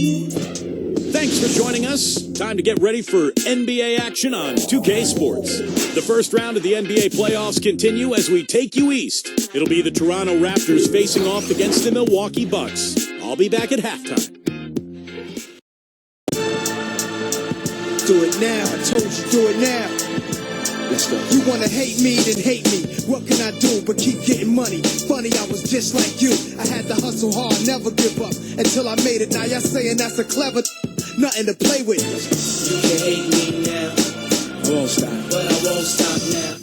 Thanks for joining us. Time to get ready for NBA action on 2K Sports. The first round of the NBA playoffs continue as we take you east. It'll be the Toronto Raptors facing off against the Milwaukee Bucks. I'll be back at halftime. Do it now. I told you, do it now. Let's go. You wanna hate me, then hate me. What can I do but keep getting money? Funny, I was just like you. I had to hustle hard, never give up until I made it. Now y'all saying that's a clever, nothing to play with. You can hate me now. I won't stop. But I won't stop now.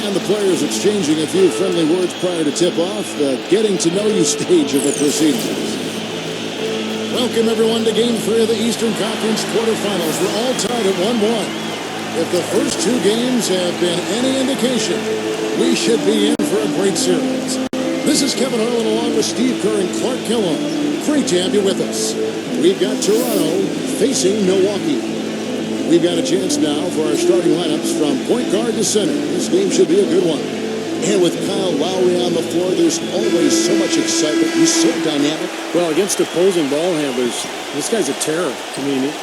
And the players exchanging a few friendly words prior to tip-off, the getting-to-know-you stage of the proceedings. Welcome, everyone, to Game 3 of the Eastern Conference quarterfinals. We're all tied at 1-1. If the first two games have been any indication, we should be in for a great series. This is Kevin Harlan along with Steve Kerr and Clark Kellogg. Great to have you with us. We've got Toronto facing Milwaukee. We've got a chance now for our starting lineups from point guard to center. This game should be a good one. And with Kyle Lowry on the floor, there's always so much excitement. He's so dynamic. Well, against opposing ball handlers, this guy's a terror. I mean,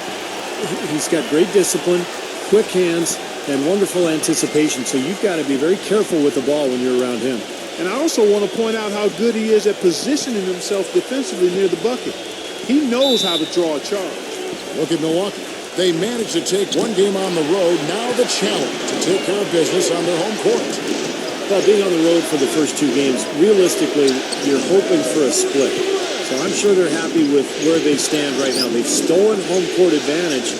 he's got great discipline, quick hands, and wonderful anticipation. So you've got to be very careful with the ball when you're around him. And I also want to point out how good he is at positioning himself defensively near the bucket. He knows how to draw a charge. Look at Milwaukee. They managed to take one game on the road. Now the challenge to take care of business on their home court. Well, being on the road for the first two games, realistically, you're hoping for a split. So I'm sure they're happy with where they stand right now. They've stolen home court advantage,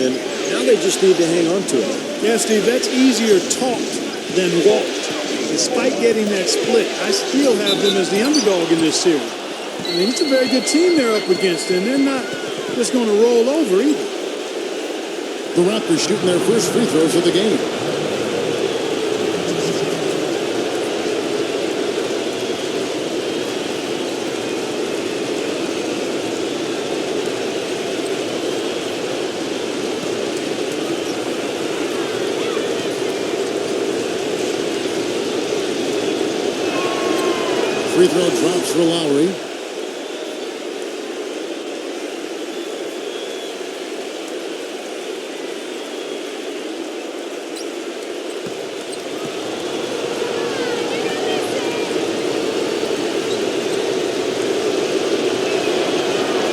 and now they just need to hang on to it. Yeah, Steve, that's easier talked than walked. Despite getting that split, I still have them as the underdog in this series. I mean, it's a very good team they're up against, and they're not just going to roll over either. The Raptors shooting their first free throws of the game. Free throw drops for Lowry.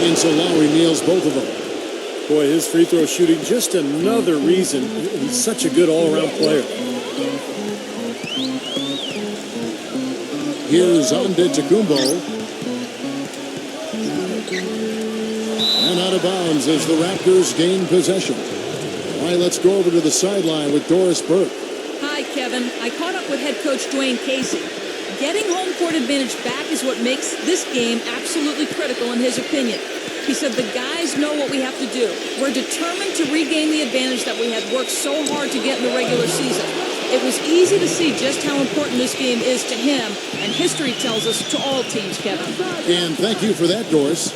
And so Lowry nails both of them. Boy, his free throw shooting, just another reason he's such a good all-around player. Here's Antetokounmpo. And out of bounds as the Raptors gain possession. All right, let's go over to the sideline with Doris Burke. Hi, Kevin. I caught up with head coach Dwayne Casey. Getting home court advantage back is what makes this game absolutely critical in his opinion. He said the guys know what we have to do. We're determined to regain the advantage that we had worked so hard to get in the regular season. It was easy to see just how important this game is to him, and history tells us to all teams, Kevin. And thank you for that, Doris.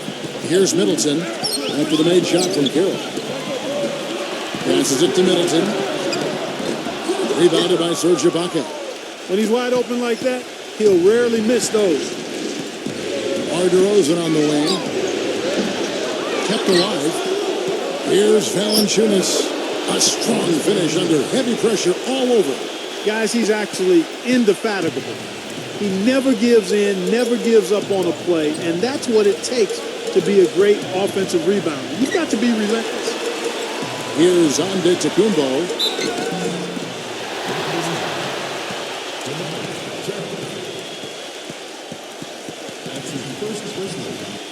Here's Middleton after the made shot from Carroll. Passes it to Middleton. Rebounded by Serge Ibaka. When he's wide open like that, he'll rarely miss those. DeMar DeRozan on the wing. Kept alive. Here's Valanciunas. A strong finish under heavy pressure all over. Guys, he's actually indefatigable. He never gives in, never gives up on a play, and that's what it takes to be a great offensive rebounder. You've got to be relentless. Here's Antetokounmpo.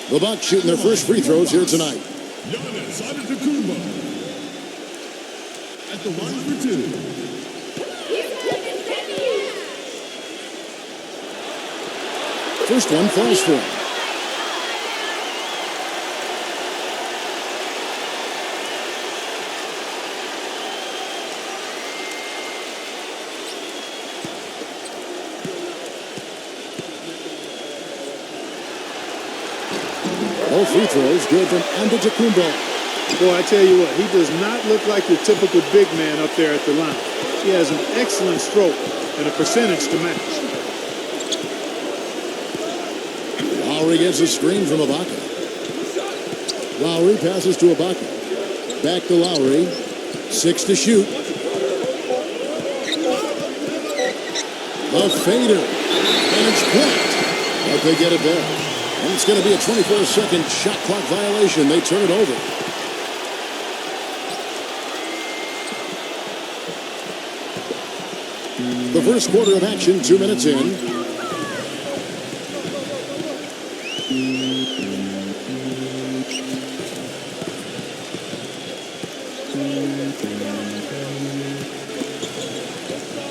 The Bucks shooting their first free throws here tonight. Giannis Antetokounmpo at the line for two. First one falls for him. Both free throws good from Antetokounmpo. Boy, I tell you what, he does not look like your typical big man up there at the line. He has an excellent stroke and a percentage to match. Lowry gets a screen from Ibaka. Lowry passes to Ibaka. Back to Lowry. 6 to shoot. The fader. And it's blocked. But they get it back. And it's going to be a 24-second shot clock violation. They turn it over. The first quarter of action, 2 minutes in.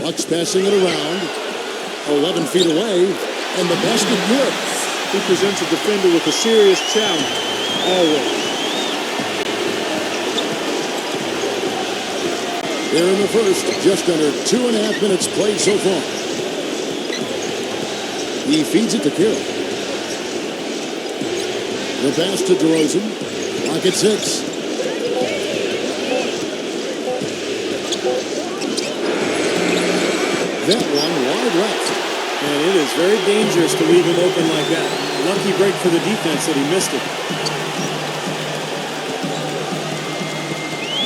Bucks passing it around. 11 feet away. And the basket good. He presents a defender with a serious challenge. Always. Here in the first, just under 2.5 minutes played so far. He feeds it to Carroll. The pass to DeRozan. Clock at 6. That one wide left. And it is very dangerous to leave him open like that. Lucky break for the defense that he missed it.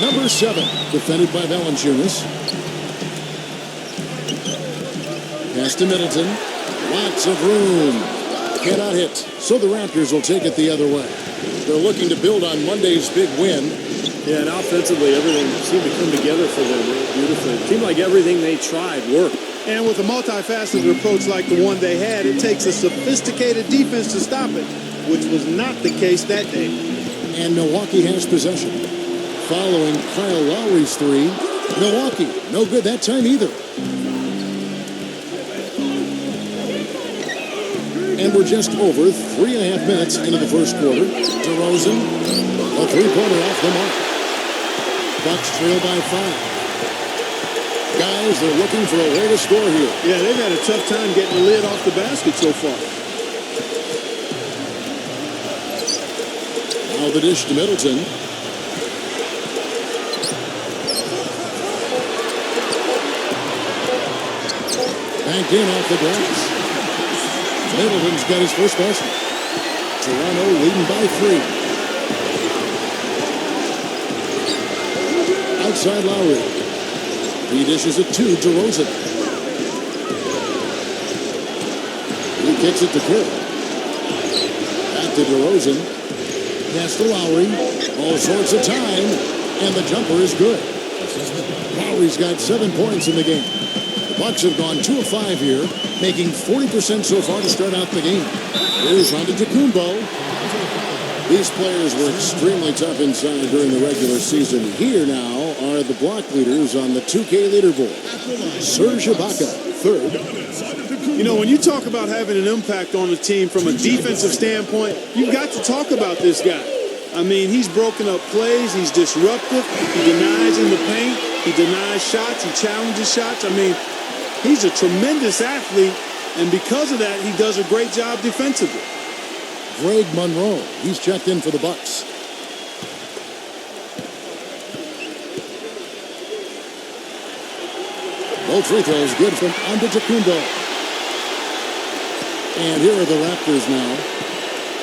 Number 7, defended by Valanciunas. Pass to Middleton. Lots of room. Cannot hit. So the Raptors will take it the other way. They're looking to build on Monday's big win. Yeah, and offensively, everything seemed to come together for them beautifully. It seemed like everything they tried worked. And with a multifaceted approach like the one they had, it takes a sophisticated defense to stop it, which was not the case that day. And Milwaukee has possession. Following Kyle Lowry's 3, Milwaukee, no good that time either. And we're just over 3.5 minutes into the first quarter. DeRozan, a three-pointer off the mark. Bucks trail by 5. Guys, they're looking for a way to score here. Yeah, they've had a tough time getting the lid off the basket so far. Now the dish to Middleton. Banked in off the glass. Middleton's got his first basket. Toronto leading by 3. Outside Lowry. He dishes it to DeRozan. He kicks it to Kerr. Back to DeRozan. Pass to Lowry. All sorts of time. And the jumper is good. Lowry's got 7 points in the game. The Bucks have gone 2 of 5 here, making 40% so far to start out the game. Here's Antetokounmpo. These players were extremely tough inside during the regular season. Here now are the block leaders on the 2K leaderboard. Serge Ibaka, 3rd. You know, when you talk about having an impact on the team from a defensive standpoint, you've got to talk about this guy. I mean, he's broken up plays. He's disruptive. He denies in the paint. He denies shots. He challenges shots. I mean, he's a tremendous athlete, and because of that, he does a great job defensively. Greg Monroe, he's checked in for the Bucks. Both free throws good from Antetokounmpo. And here are the Raptors now.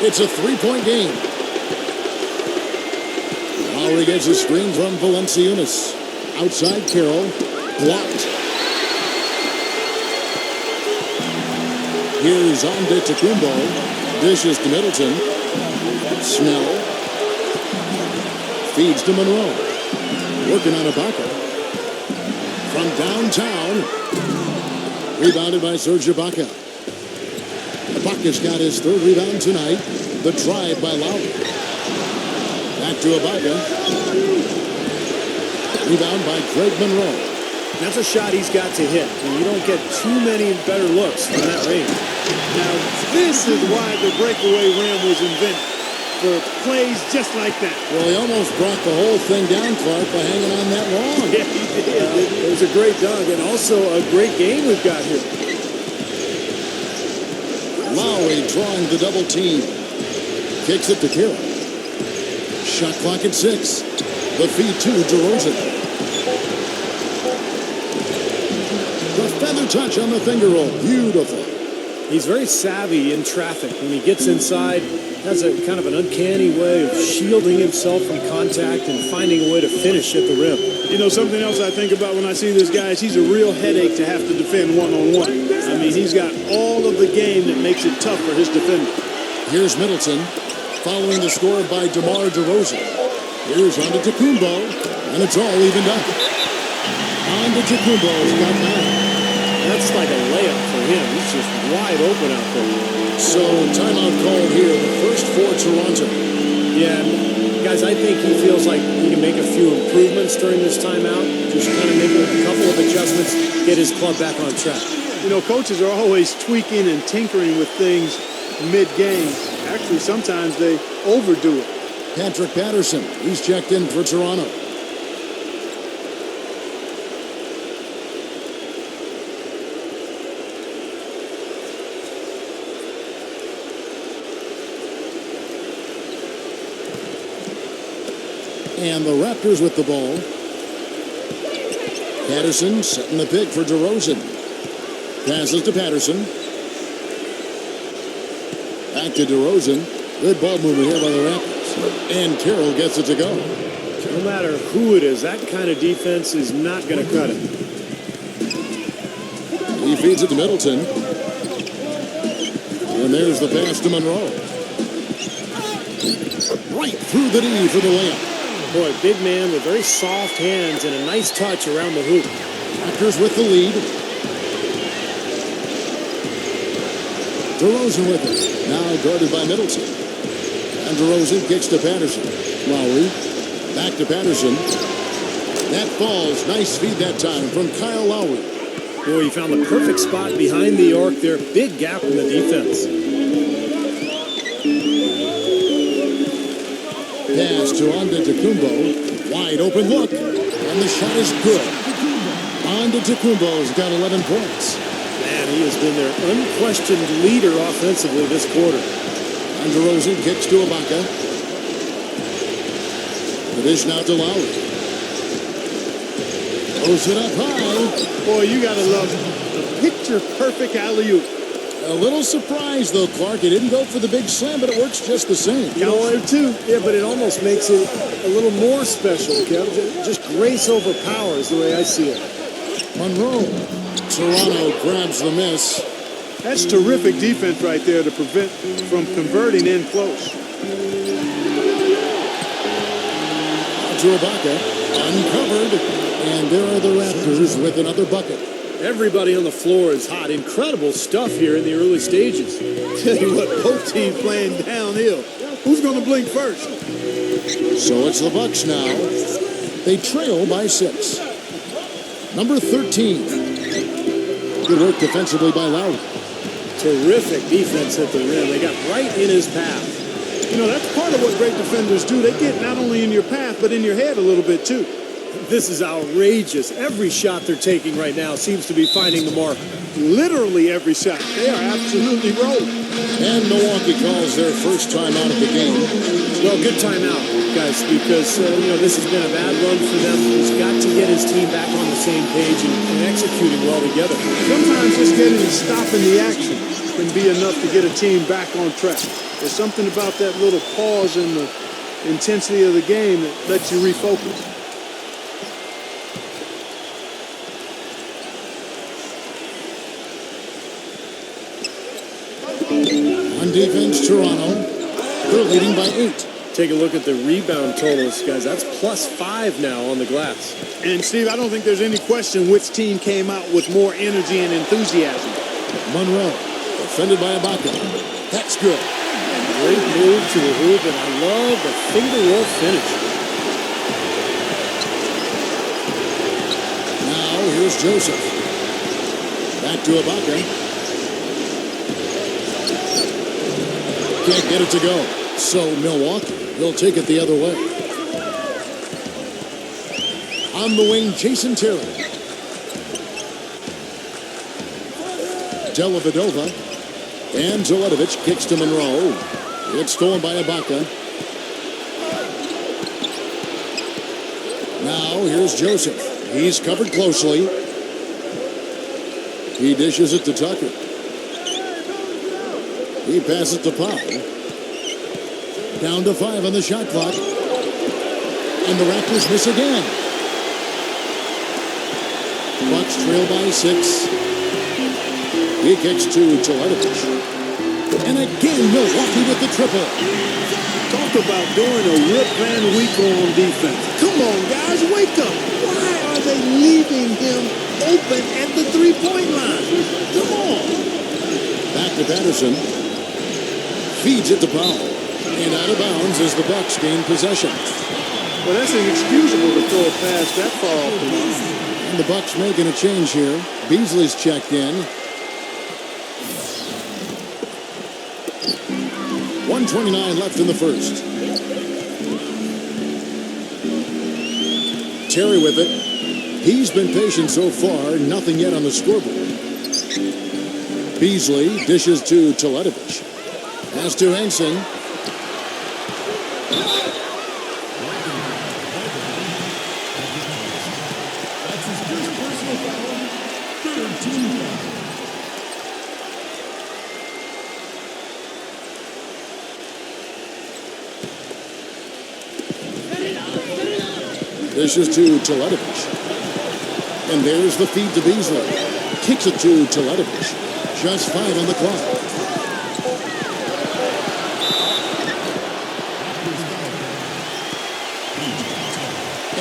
It's a 3-point game. Lowry gets a screen from Valanciunas. Outside Carroll. Blocked. Here's Antetokounmpo. Dishes to Middleton. Snell. Feeds to Monroe. Working on Ibaka. From downtown. Rebounded by Serge Ibaka. Ibaka's got his 3rd rebound tonight. The drive by Lowry. Back to Ibaka. Rebound by Greg Monroe. That's a shot he's got to hit. And you don't get too many better looks from that range. Now, this is why the breakaway rim was invented, for plays just like that. Well, he almost brought the whole thing down, Clark, by hanging on that long. Yeah, he did. It was a great dunk and also a great game we've got here. Lowry drawing the double team. Kicks it to Carroll. Shot clock at 6. The feed to DeRozan. The feather touch on the finger roll. Beautiful. He's very savvy in traffic. When he gets inside, has a kind of an uncanny way of shielding himself from contact and finding a way to finish at the rim. You know, something else I think about when I see this guy is he's a real headache to have to defend one-on-one. I mean, he's got all of the game that makes it tough for his defender. Here's Middleton, following the score by DeMar DeRozan. Here's Antetokounmpo, and it's all evened up. Antetokounmpo's got 9. That's like a layup for him. He's just wide open out there. So, timeout called here, the first for Toronto. Yeah, guys, I think he feels like he can make a few improvements during this timeout. Just kind of make a couple of adjustments, get his club back on track. You know, coaches are always tweaking and tinkering with things mid-game. Actually, sometimes they overdo it. Patrick Patterson, he's checked in for Toronto. And the Raptors with the ball. Patterson setting the pick for DeRozan. Passes to Patterson. Back to DeRozan. Good ball movement here by the Raptors. And Carroll gets it to go. No matter who it is, that kind of defense is not going to cut it. He feeds it to Middleton. And there's the pass to Monroe. Right through the knee for the layup. Boy, big man with very soft hands and a nice touch around the hoop. Raptors with the lead. DeRozan with it. Now guarded by Middleton. And DeRozan kicks to Patterson. Lowry. Back to Patterson. That falls. Nice feed that time from Kyle Lowry. Boy, he found the perfect spot behind the arc there. Big gap in the defense. Pass to Antetokounmpo. Wide open look. And the shot is good. Antetokounmpo's got 11 points. Man, he has been their unquestioned leader offensively this quarter. And DeRozan kicks to Ibaka. The dish now to Lowry. Throws it up high. Boy, you got to love the picture-perfect alley-oop. A little surprised, though, Clark. It didn't go for the big slam, but it works just the same. You know what, too? Yeah, but it almost makes it a little more special, Kev. Just grace over power is the way I see it. Monroe. Toronto grabs the miss. That's terrific defense right there to prevent from converting in close. To Ibaka. Uncovered. And there are the Raptors with another bucket. Everybody on the floor is hot. Incredible stuff here in the early stages. Tell you what, both teams playing downhill. Who's going to blink first? So it's the Bucks now. They trail by 6. Number 13. Good work defensively by Lowry. Terrific defense at the rim. They got right in his path. You know, that's part of what great defenders do. They get not only in your path, but in your head a little bit, too. This is outrageous. Every shot they're taking right now seems to be finding the mark. Literally every shot. They are absolutely rolling. And Milwaukee calls their first time out of the game. Well, good timeout, guys, because, this has been a bad run for them. He's got to get his team back on the same page and executing well together. Sometimes just getting and stopping the action can be enough to get a team back on track. There's something about that little pause in the intensity of the game that lets you refocus. On defense, Toronto. They're leading by 8. Take a look at the rebound totals, guys. That's +5 now on the glass. And, Steve, I don't think there's any question which team came out with more energy and enthusiasm. Monroe, defended by Ibaka. That's good. Great move to the hoop, and I love the finger roll finish. Now, here's Joseph. Back to Ibaka. Can't get it to go. So Milwaukee will take it the other way. On the wing, Jason Terry. Dellavedova. And Zeletovic kicks to Monroe. It's stolen by Ibaka. Now here's Joseph. He's covered closely. He dishes it to Tucker. He passes to Powell. Down to 5 on the shot clock. And the Raptors miss again. Bucks trail by 6. He kicks to Teletovic. And again, Milwaukee with the triple. Talk about doing a Rip Van Winkle on defense. Come on, guys, wake up. Why are they leaving him open at the three-point line? Come on. Back to Patterson. Feeds it to Powell. And out of bounds as the Bucks gain possession. Well, that's inexcusable to throw a pass that far off the line. And the Bucks making a change here. Beasley's checked in. 1:29 left in the first. Terry with it. He's been patient so far. Nothing yet on the scoreboard. Beasley dishes to Teletovic. Pass to Henson. That's his first personal foul. Third team foul. Dishes to Teletovic. And there's the feed to Beasley. Kicks it to Teletovic. Just 5 on the clock.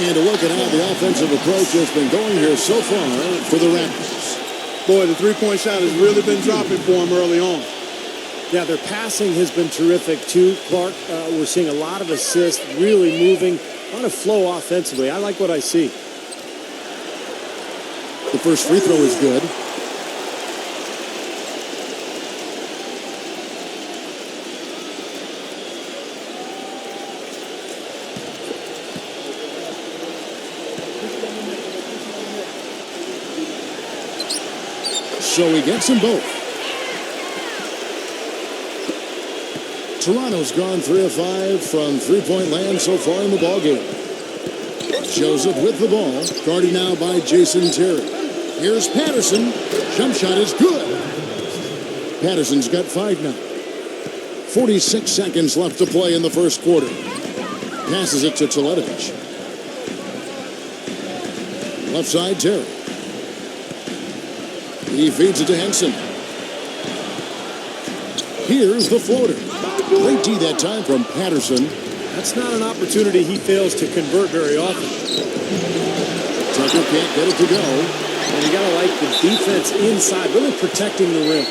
And a look at how the offensive approach has been going here so far for the Raptors. Boy, the three-point shot has really been dropping for him early on. Yeah, their passing has been terrific too, Clark. We're seeing a lot of assists, really moving, a lot of flow offensively. I like what I see. The first free throw is good. So he gets them both. Toronto's gone 3 of 5 from three-point land so far in the ballgame. Joseph with the ball, guarded now by Jason Terry. Here's Patterson. Jump shot is good. Patterson's got 5 now. 46 seconds left to play in the first quarter. Passes it to Teletovic. Left side, Terry. He feeds it to Henson. Here's the floater. Great D that time from Patterson. That's not an opportunity he fails to convert very often. Tucker can't get it to go. And you got to like the defense inside, really protecting the rim.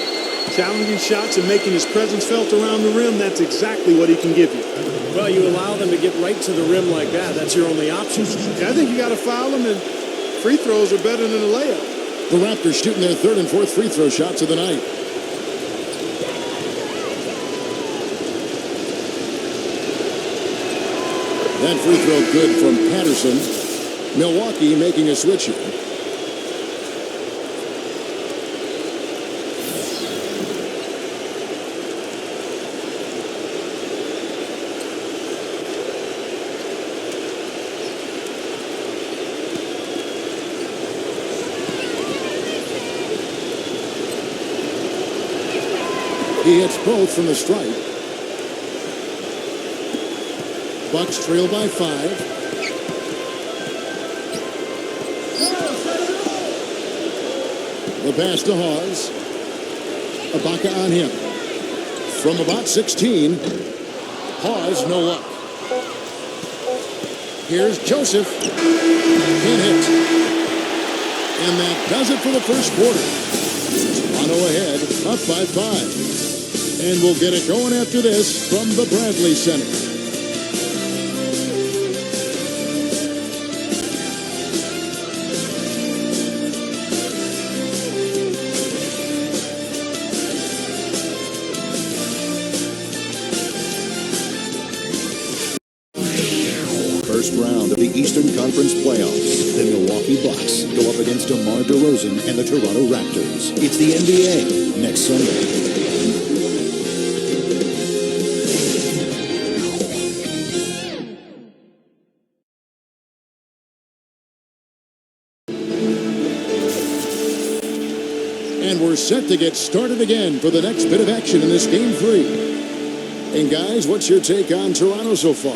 Challenging shots and making his presence felt around the rim, that's exactly what he can give you. Well, you allow them to get right to the rim like that. That's your only option. Yeah, I think you got to foul him, and free throws are better than a layup. The Raptors shooting their 3rd and 4th free throw shots of the night. That free throw good from Patterson. Milwaukee making a switch here. He hits both from the stripe. Bucks trail by 5. The pass to Hawes. Ibaka on him. From about 16. Hawes, no luck. Here's Joseph. Can't hit. And that does it for the first quarter. Toronto ahead, up by 5. And we'll get it going after this from the Bradley Center. First round of the Eastern Conference playoffs. The Milwaukee Bucks go up against DeMar DeRozan and the Toronto Raptors. It's the NBA next Sunday. set to get started again for the next bit of action in this Game 3. And guys, what's your take on Toronto so far?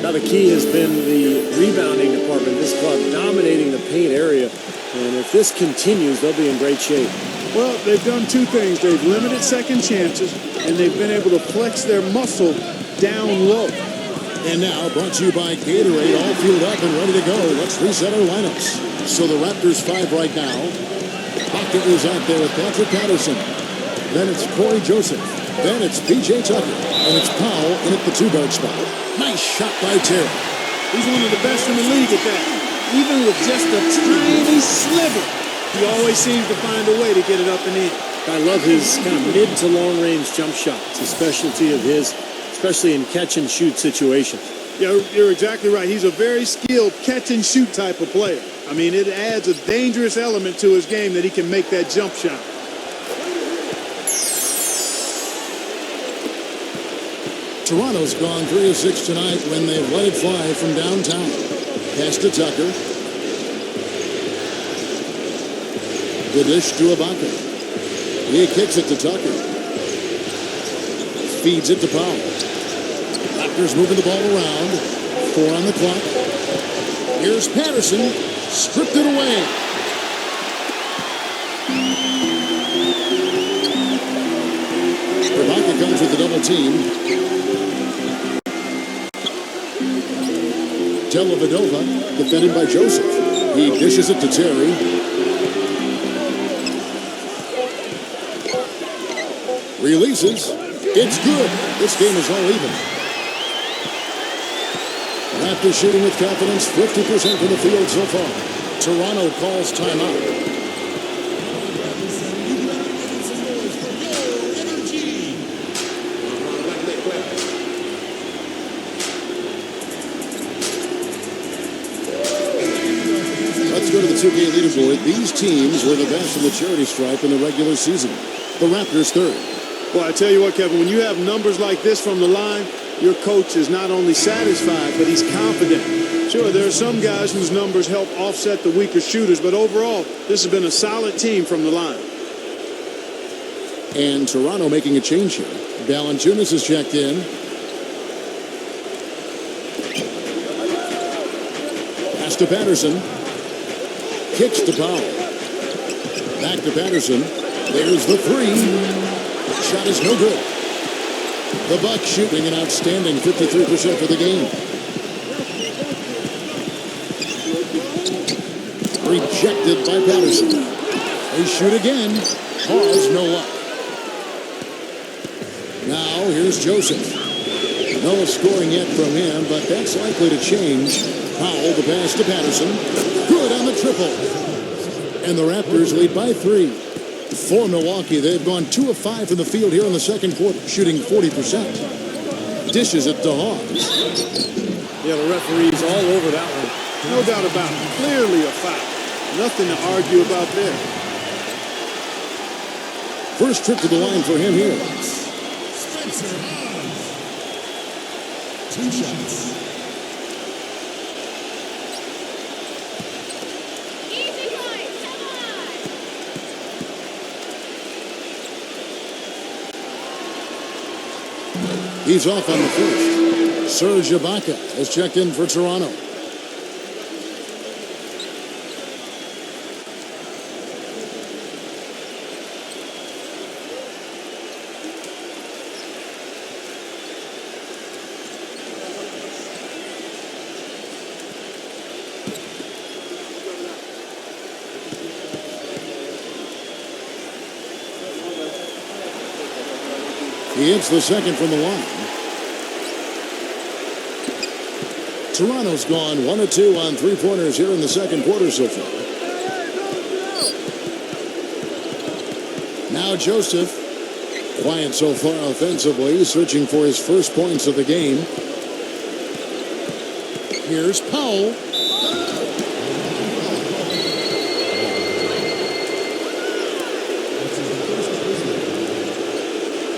Now the key has been the rebounding department. This club dominating the paint area. And if this continues, they'll be in great shape. Well, they've done two things. They've limited second chances, and they've been able to flex their muscle down low. And now, brought to you by Gatorade, all fueled up and ready to go. Let's reset our lineups. So the Raptors 5 right now. Pocket is out there with Patrick Patterson. Then it's Corey Joseph. Then it's P.J. Tucker. And it's Powell in at the 2-guard spot. Nice shot by Terry. He's one of the best in the league at that. Even with just a tiny sliver, he always seems to find a way to get it up and in. I love his kind of mid to long range jump shot. It's a specialty of his, especially in catch and shoot situations. Yeah, you're exactly right. He's a very skilled catch and shoot type of player. I mean, it adds a dangerous element to his game that he can make that jump shot. Toronto's gone 3 of 6 tonight when they've let it fly from downtown. Pass to Tucker. The dish to Ibaka. He kicks it to Tucker. Feeds it to Powell. Raptors moving the ball around. 4 on the clock. Here's Patterson. Stripped it away. Ibaka comes with the double team. Dellavedova, defended by Joseph. He dishes it to Terry. Releases. It's good. This game is all even. Raptors shooting with confidence, 50% from the field so far. Toronto calls timeout. Let's go to the 2K leaderboard. These teams were the best in the charity stripe in the regular season. The Raptors third. Well, I tell you what, Kevin, when you have numbers like this from the line, your coach is not only satisfied, but he's confident. Sure, there are some guys whose numbers help offset the weaker shooters, but overall, this has been a solid team from the line. And Toronto making a change here. Valanciunas is checked in. Pass to Patterson. Kicks to Powell. Back to Patterson. There's the 3. Shot is no good. The Bucks shooting an outstanding 53% for the game. Rejected by Patterson. They shoot again. Pause, no luck. Now here's Joseph. No scoring yet from him, but that's likely to change. Powell, the pass to Patterson. Good on the triple. And the Raptors lead by 3. For Milwaukee, they've gone 2 of 5 from the field here in the second quarter, shooting 40%. Dishes it to Hawes. Yeah, the referee's all over that one. No doubt about it. Clearly a foul. Nothing to argue about there. First trip to the line for him here. Spencer Hawes. 2 shots. He's off on the first. Serge Ibaka has checked in for Toronto. He hits the second from the line. Toronto's gone 1 of 2 on 3-pointers here in the second quarter so far. Now Joseph, quiet so far offensively, searching for his first points of the game. Here's Powell.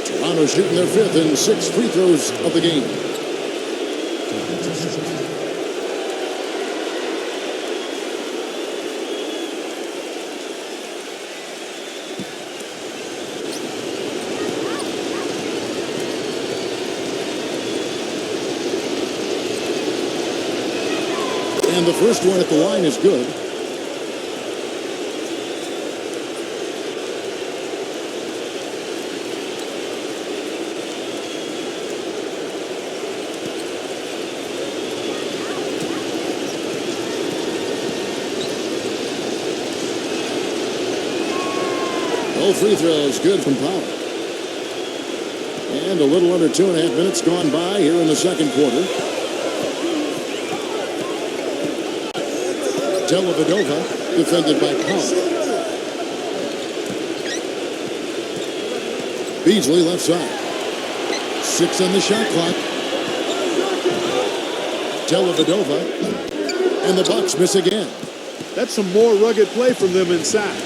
Toronto shooting their 5th and 6th free throws of the game. And the first one at the line is good. No free throws, good from Powell. And a little under 2.5 minutes gone by here in the second quarter. Dellavedova defended by Powell. Beasley left side. 6 on the shot clock. Dellavedova. And the Bucks miss again. That's some more rugged play from them inside.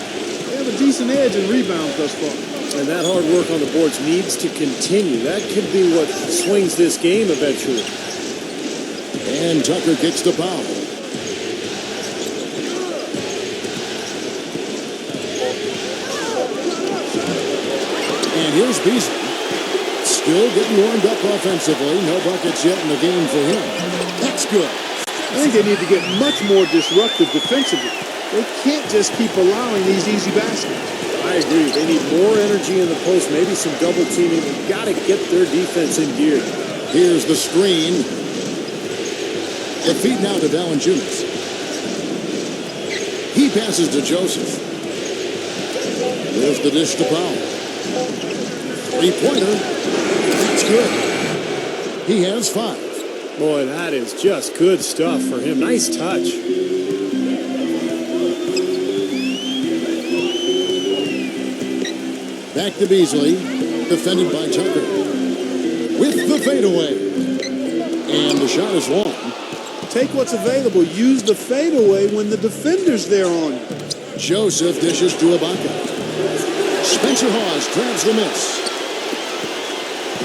They have a decent edge in rebounds thus far. And that hard work on the boards needs to continue. That could be what swings this game eventually. And Tucker kicks to Powell. And here's Beasley. Still getting warmed up offensively. No buckets yet in the game for him. That's good. I think they need to get much more disruptive defensively. They can't just keep allowing these easy baskets. I agree. They need more energy in the post, maybe some double teaming. They've got to get their defense in gear. Here's the screen. The feed now to Valanciunas. He passes to Joseph. There's the dish to Powell. Three-pointer. That's good. He has 5. Boy, that is just good stuff for him. Nice touch. Back to Beasley, defended by Tucker. With the fadeaway. And the shot is long. Take what's available. Use the fadeaway when the defender's there on you. Joseph dishes to Ibaka. Spencer Hawes grabs the miss.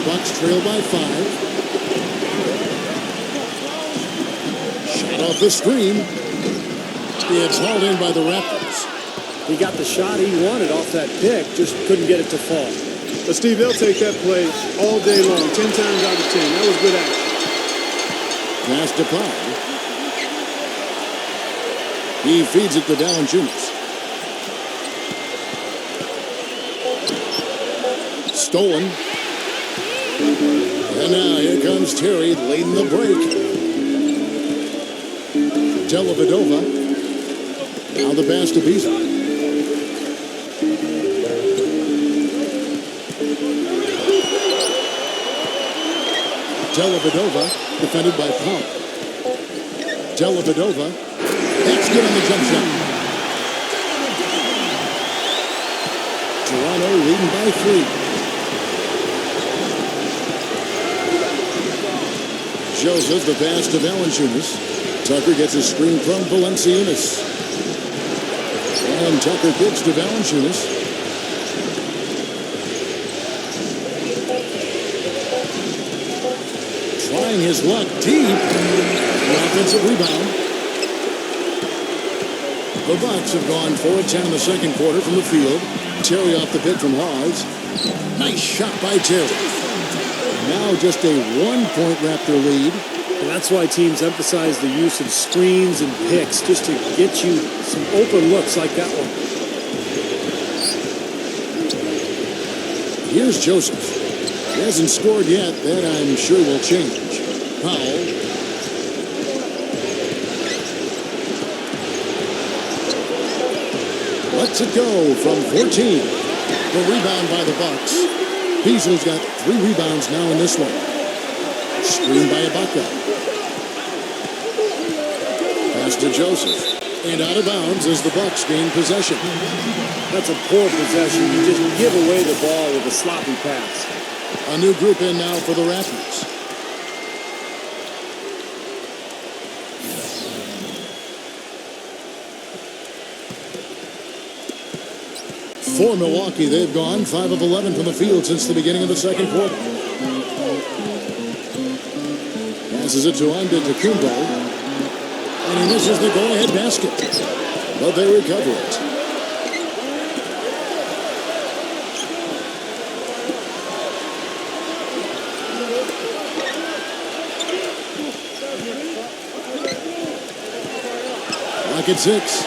Bucks trail by 5. Shot off the screen. It's hauled in by the Raptors. He got the shot he wanted off that pick, just couldn't get it to fall. But Steve, they'll take that play all day long, 10 times out of 10. That was good action. Pass to Powell. He feeds it to Valanciunas. Stolen. And now here comes Terry leading the break. Dellavedova. Now the pass to Beasley. Dellavedova, defended by Powell. Dellavedova, that's good on the jump shot. Toronto leading by 3. Joseph, the pass to Valanciunas. Tucker gets a screen from Valanciunas. And Tucker kicks to Valanciunas. Trying his luck deep. An offensive rebound. The Bucks have gone 4 of 10 in the second quarter from the field. Terry off the pick from Hawes. Nice shot by Terry. Now just a 1-point Raptor lead. And that's why teams emphasize the use of screens and picks, just to get you some open looks like that one. Here's Joseph. He hasn't scored yet. That I'm sure will change. Powell. Lets it go from 14. The rebound by the Bucks. Beasley's got 3 rebounds now in this one. Screen by Ibaka. Pass to Joseph. And out of bounds as the Bucks gain possession. That's a poor possession. You just give away the ball with a sloppy pass. A new group in now for the Raptors. For Milwaukee, they've gone 5 of 11 from the field since the beginning of the second quarter. Passes it to Antetokounmpo. And he misses the go-ahead basket. But they recover it. clock at 6.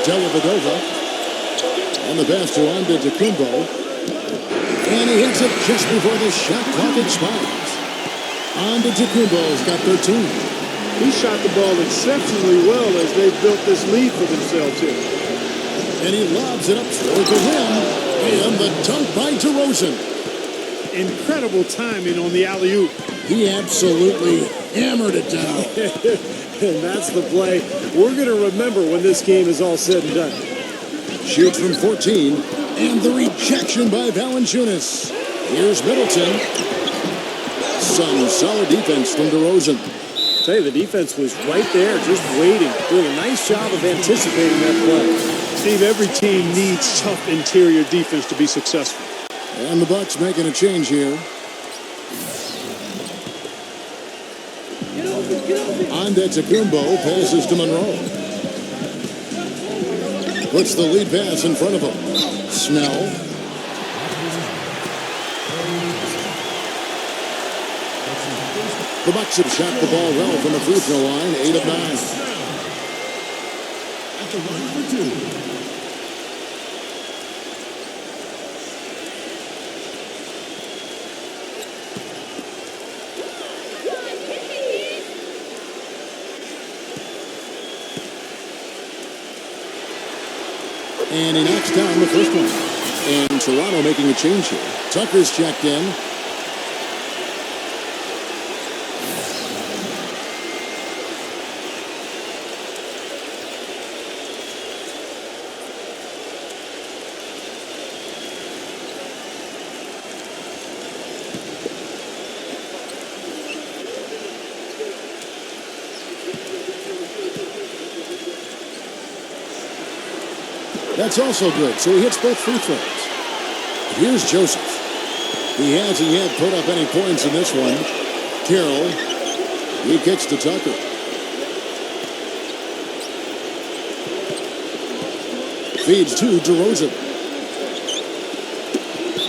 Dellavedova. And the pass to Antetokounmpo. And he hits it just before the shot clock expires. Antetokounmpo's got 13. He shot the ball exceptionally well as they built this lead for themselves here. And he lobs it up toward the rim. And the dunk by DeRozan. Incredible timing on the alley-oop. He absolutely hammered it down. And that's the play we're going to remember when this game is all said and done. Shoots from 14. And the rejection by Valanciunas. Here's Middleton. Some solid defense from DeRozan. I'll tell you, the defense was right there, just waiting, doing a nice job of anticipating that play. Steve, every team needs tough interior defense to be successful. And the Bucks making a change here. Antetokounmpo passes to Monroe. Puts the lead pass in front of him. Snell. The Bucks have shot the ball well from the free throw line, 8 of 9. At the line for 2. And he knocks down the first one. And Toronto making a change here. Tucker's checked in. That's also good, so he hits both free throws. Here's Joseph. He hasn't yet put up any points in this one. Carroll, he kicks to Tucker. Feeds to DeRozan.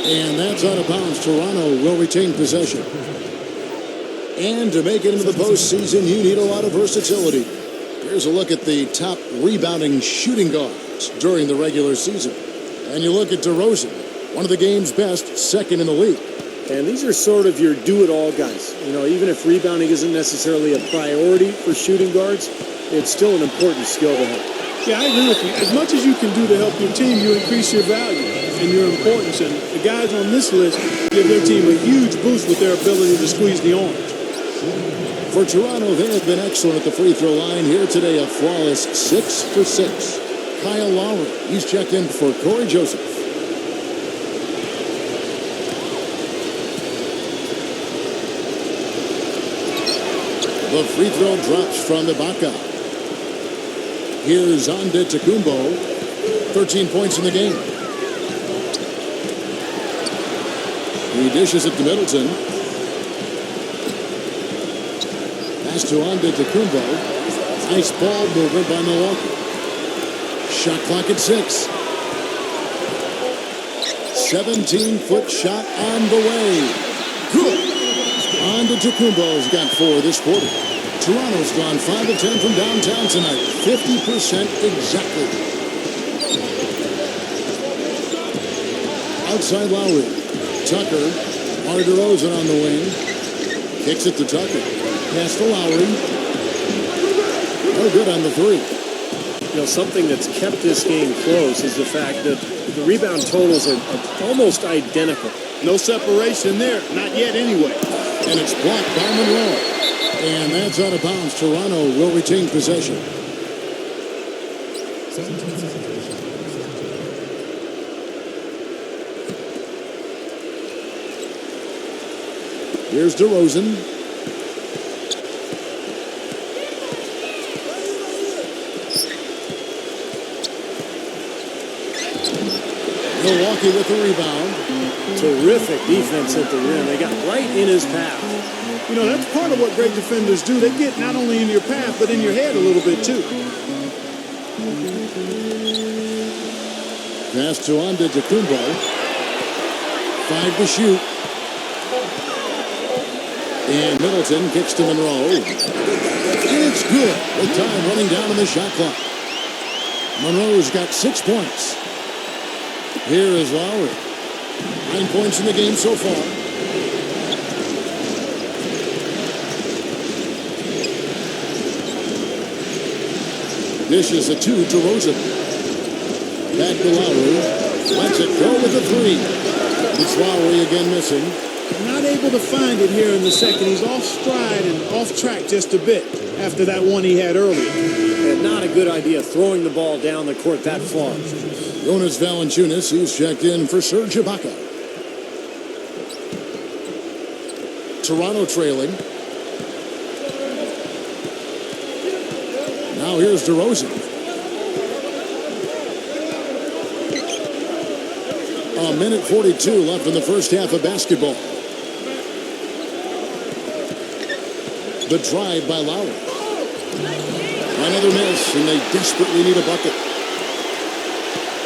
And that's out of bounds. Toronto will retain possession. And to make it into the postseason, you need a lot of versatility. Here's a look at the top rebounding shooting guards during the regular season. And you look at DeRozan, one of the game's best, second in the league. And these are sort of your do-it-all guys. You know, even if rebounding isn't necessarily a priority for shooting guards, it's still an important skill to have. Yeah, I agree with you. As much as you can do to help your team, you increase your value and your importance. And the guys on this list give their team a huge boost with their ability to squeeze the orange. For Toronto, they have been excellent at the free throw line here today, a flawless 6 for 6. Kyle Lowry, he's checked in for Corey Joseph. The free throw drops from Ibaka. Here's Antetokounmpo, 13 points in the game. He dishes it to Middleton. Pass to Antetokounmpo. Nice ball movement by Milwaukee. Shot clock at 6. 17-foot shot on the way. Good. Antetokounmpo's got 4 this quarter. Toronto's gone 5 of 10 from downtown tonight. 50% exactly. Outside Lowry. Tucker. DeRozan on the wing. Kicks it to Tucker. Pass to Lowry. No good on the 3. You know, something that's kept this game close is the fact that the rebound totals are almost identical. No separation there. Not yet anyway. And it's blocked by Monroe. And that's out of bounds. Toronto will retain possession. Here's DeRozan. Milwaukee with the rebound. Terrific defense at the rim. They got right in his path. You know, that's part of what great defenders do. They get not only in your path, but in your head a little bit, too. Pass to Antetokounmpo. 5 to shoot. And Middleton kicks to Monroe. And it's good with time running down on the shot clock. Monroe's got 6 points. Here is Lowry. 9 points in the game so far. Dishes a 2 to Rosen. Back to Lowry. Lets it go with the 3. It's Lowry again missing. Not able to find it here in the second. He's off stride and off track just a bit after that one he had earlier. And not a good idea throwing the ball down the court that far. Jonas Valanciunas, he's checked in for Serge Ibaka. Toronto trailing. Now here's DeRozan. A minute 42 left in the first half of basketball. The drive by Lowry. Another miss, and they desperately need a bucket.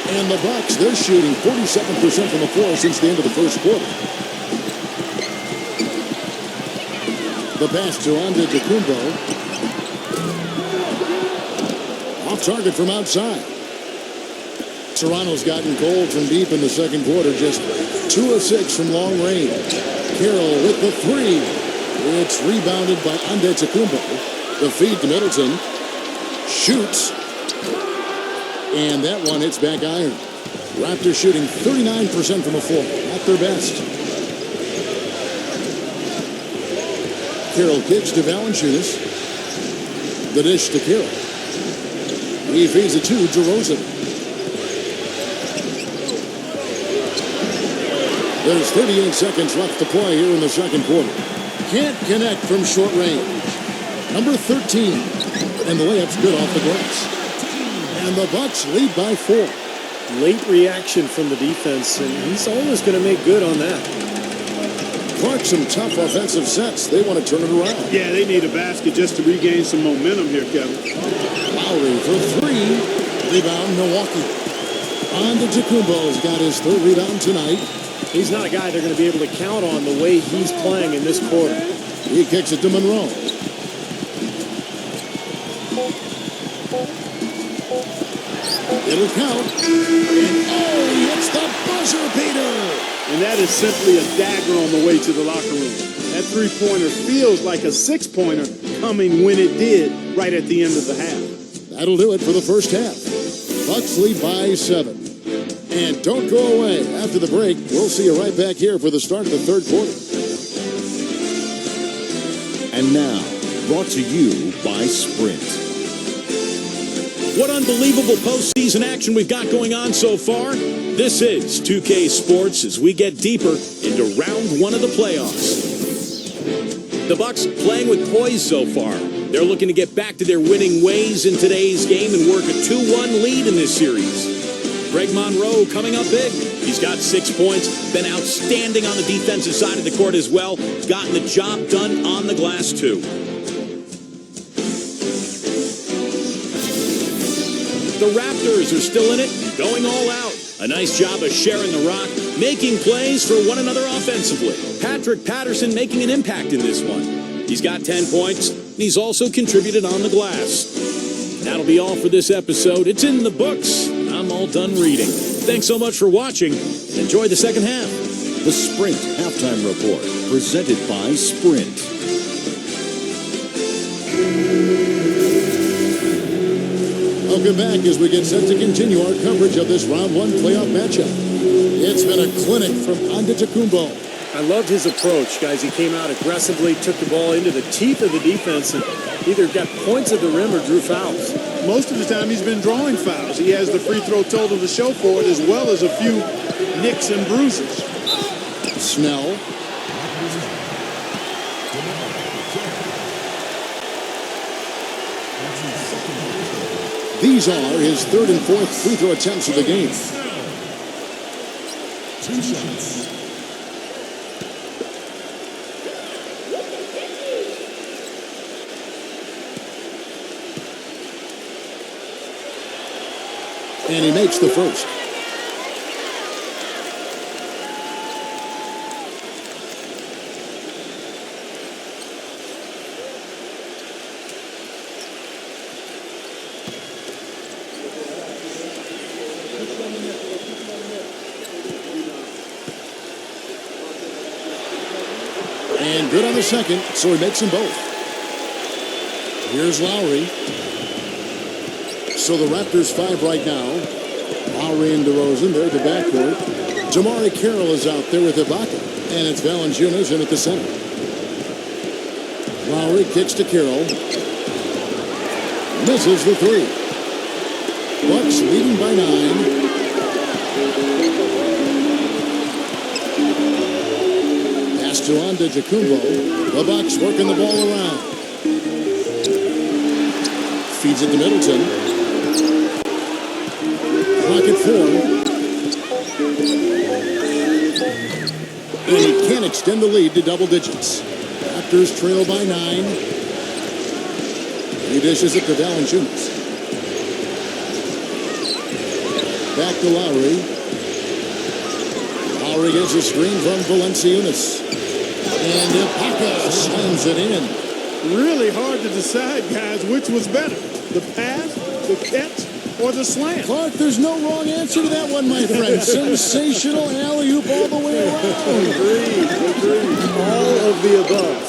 And the Bucks, they're shooting 47% from the floor since the end of the first quarter. The pass to Antetokounmpo. Off target from outside. Toronto's gotten cold from deep in the second quarter, just 2 of 6 from long range. Carroll with the 3. It's rebounded by Antetokounmpo. The feed to Middleton. Shoots. And that one hits back iron. Raptors shooting 39% from the floor. At their best. Carroll kicks to Valanciunas. The dish to Carroll. He feeds it to DeRozan. There's 38 seconds left to play here in the second quarter. Can't connect from short range. Number 13. And the layup's good off the glass. And the Bucks lead by 4. Late reaction from the defense, and he's almost going to make good on that. Clark, some tough offensive sets. They want to turn it around. Yeah, they need a basket just to regain some momentum here, Kevin. Lowry for 3. Rebound, Milwaukee. Antetokounmpo's got his 3rd rebound tonight. He's not a guy they're going to be able to count on the way he's playing in this quarter. He kicks it to Monroe. It'll count. And he hits the buzzer beater. And that is simply a dagger on the way to the locker room. That three-pointer feels like a six-pointer coming when it did right at the end of the half. That'll do it for the first half. Bucks lead by 7. And don't go away. After the break, we'll see you right back here for the start of the third quarter. And now, brought to you by Sprint. What unbelievable postseason action we've got going on so far. This is 2K Sports as we get deeper into round 1 of the playoffs. The Bucks playing with poise so far. They're looking to get back to their winning ways in today's game and work a 2-1 lead in this series. Greg Monroe coming up big. He's got 6 points, been outstanding on the defensive side of the court as well. Gotten the job done on the glass too. The Raptors are still in it, going all out. A nice job of sharing the rock, making plays for one another offensively. Patrick Patterson making an impact in this one. He's got 10 points, and he's also contributed on the glass. That'll be all for this episode. It's in the books. I'm all done reading. Thanks so much for watching, and enjoy the second half. The Sprint Halftime Report, presented by Sprint. Welcome back as we get set to continue our coverage of this round 1 playoff matchup. It's been a clinic from Antetokounmpo. I loved his approach, guys. He came out aggressively, took the ball into the teeth of the defense, and either got points at the rim or drew fouls. Most of the time he's been drawing fouls. He has the free throw total to show for it, as well as a few nicks and bruises. Snell. These are his 3rd and 4th free throw attempts of the game. 2 shots. And he makes the first. And good on the second, so he makes them both. Here's Lowry. So the Raptors 5 right now. Lowry and DeRozan, they're at the backcourt. Jamari Carroll is out there with Ibaka. And it's Valanciunas in at the center. Lowry kicks to Carroll. Misses the three. Bucks leading by 9. Pass to Antetokounmpo. The Bucks working the ball around. Feeds it to Middleton. Clock at 4. And he can't extend the lead to double digits. Raptors trail by 9. He dishes it to Valanciunas. Back to Lowry. Lowry gets a screen from Valanciunas. And Ibaka slams it in. Really hard to decide, guys, which was better. The pass, the catch, or the slam. Clark, there's no wrong answer to that one, my friend. Sensational alley-oop all the way around. Agreed. All of the above.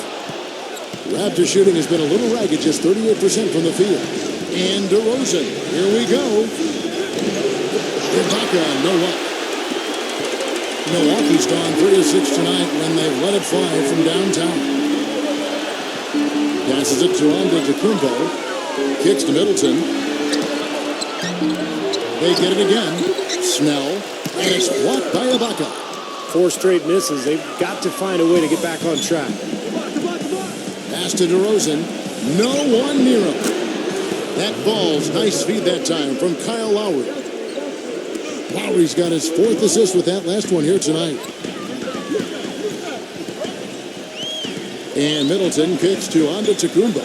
Raptor shooting has been a little ragged, just 38% from the field. And DeRozan, here we go. Ibaka, no luck. Milwaukee's gone 3 of 6 tonight when they've let it fly from downtown. Passes it to Antetokounmpo. Kicks to Middleton. They get it again. Snell. And it's blocked by Ibaka. 4 straight misses. They've got to find a way to get back on track. Pass to DeRozan. No one near him. That ball's nice feed that time from Kyle Lowry. Lowry's got his 4th assist with that last one here tonight. And Middleton kicks to Antetokounmpo.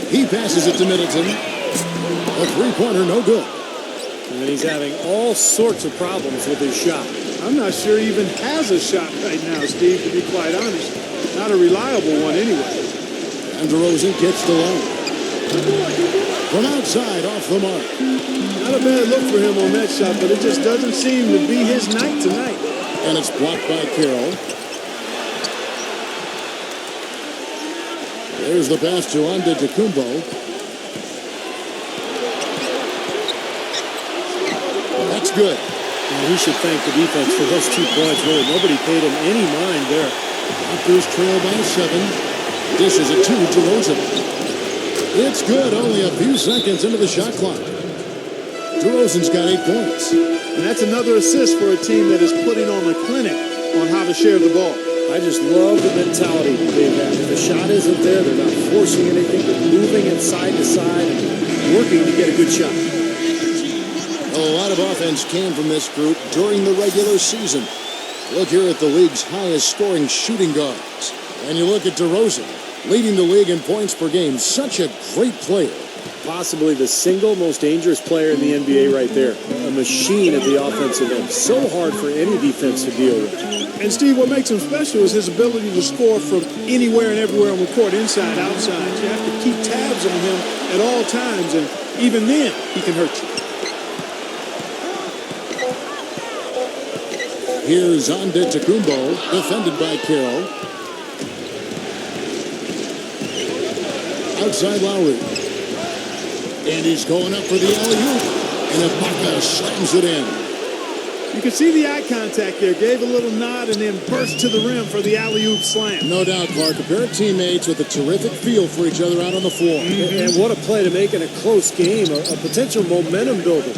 He passes it to Middleton. A three-pointer, no good. And he's having all sorts of problems with his shot. I'm not sure he even has a shot right now, Steve, to be quite honest. Not a reliable one anyway. And DeRozan kicks to Lowry. From outside, off the mark. Not a bad look for him on that shot, but it just doesn't seem to be his night tonight. And it's blocked by Carroll. There's the pass to Antetokounmpo. That's good. And he should thank the defense for those 2 points. Really, nobody paid him any mind there. Raptors trail by 7. Dishes it to DeRozan. It's good, only a few seconds into the shot clock. DeRozan's got 8 points. And that's another assist for a team that is putting on a clinic on how to share the ball. I just love the mentality they have. If the shot isn't there, they're not forcing anything. They're moving it side to side and working to get a good shot. A lot of offense came from this group during the regular season. Look here at the league's highest scoring shooting guards. And you look at DeRozan, leading the league in points per game. Such a great player. Possibly the single most dangerous player in the NBA right there. A machine at the offensive end. So hard for any defense to deal with. And Steve, what makes him special is his ability to score from anywhere and everywhere on the court, inside, outside. You have to keep tabs on him at all times, and even then, he can hurt you. Here's Antetokounmpo, defended by Carroll. Outside Lowry. And he's going up for the alley-oop. And Ibaka slams it in. You can see the eye contact there. Gave a little nod and then burst to the rim for the alley-oop slam. No doubt, Clark. A pair of teammates with a terrific feel for each other out on the floor. And what a play to make in a close game. A potential momentum builder.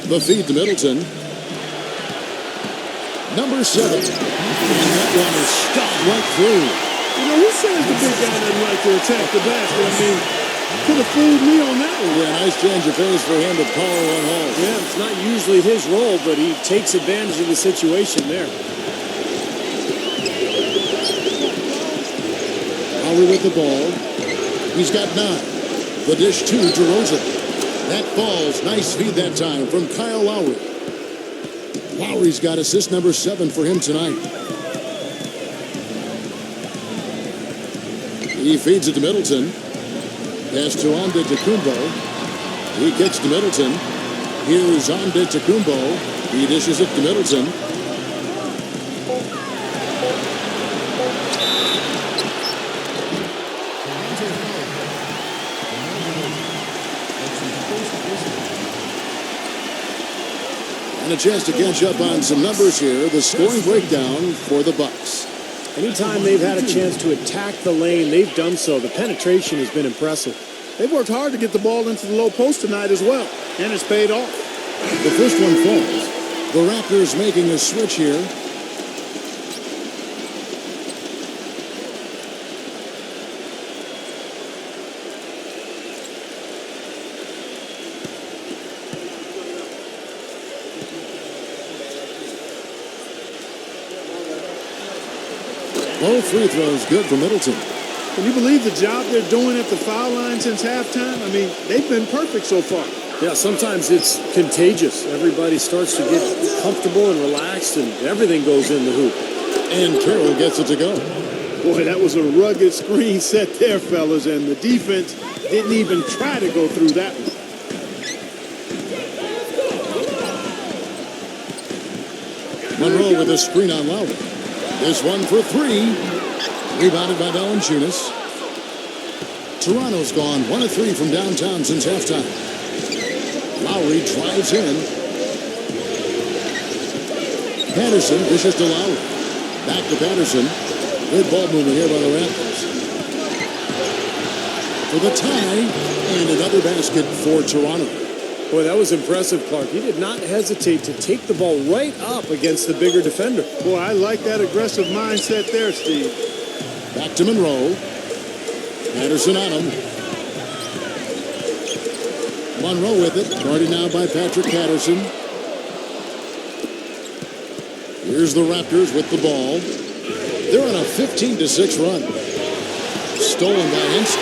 The feed to Middleton. Number 7. And that one is stopped right through. You know, who says the big guy doesn't like to attack the basket? I mean, could have fooled me on that one. Yeah, nice change of pace for him to power one home. Yeah, it's not usually his role, but he takes advantage of the situation there. Lowry with the ball. He's got 9. The dish to DeRozan. That ball's nice feed that time from Kyle Lowry. Lowry's got assist number 7 for him tonight. He feeds it to Middleton. Pass to Antetokounmpo. He kicks to Middleton. Here's Antetokounmpo. He dishes it to Middleton. And a chance to catch up on some numbers here. The scoring breakdown for the Bucks. Anytime they've had a chance to attack the lane, they've done so. The penetration has been impressive. They've worked hard to get the ball into the low post tonight as well, and it's paid off. The first one falls. The Raptors making a switch here. Both free throws good for Middleton. Can you believe the job they're doing at the foul line since halftime? I mean, they've been perfect so far. Yeah, sometimes it's contagious. Everybody starts to get comfortable and relaxed, and everything goes in the hoop. And Carroll gets it to go. Boy, that was a rugged screen set there, fellas, and the defense didn't even try to go through that one. Monroe with a screen on Lowry. This one for three. Rebounded by Valanciunas. Toronto's gone 1 of 3 from downtown since halftime. Lowry drives in. Patterson dishes to Lowry. Back to Patterson. Good ball movement here by the Raptors. For the tie, and another basket for Toronto. Boy, that was impressive, Clark. He did not hesitate to take the ball right up against the bigger defender. Boy, I like that aggressive mindset there, Steve. Back to Monroe. Patterson on him. Monroe with it. Guarded now by Patrick Patterson. Here's the Raptors with the ball. They're on a 15-6 run. Stolen by Henson.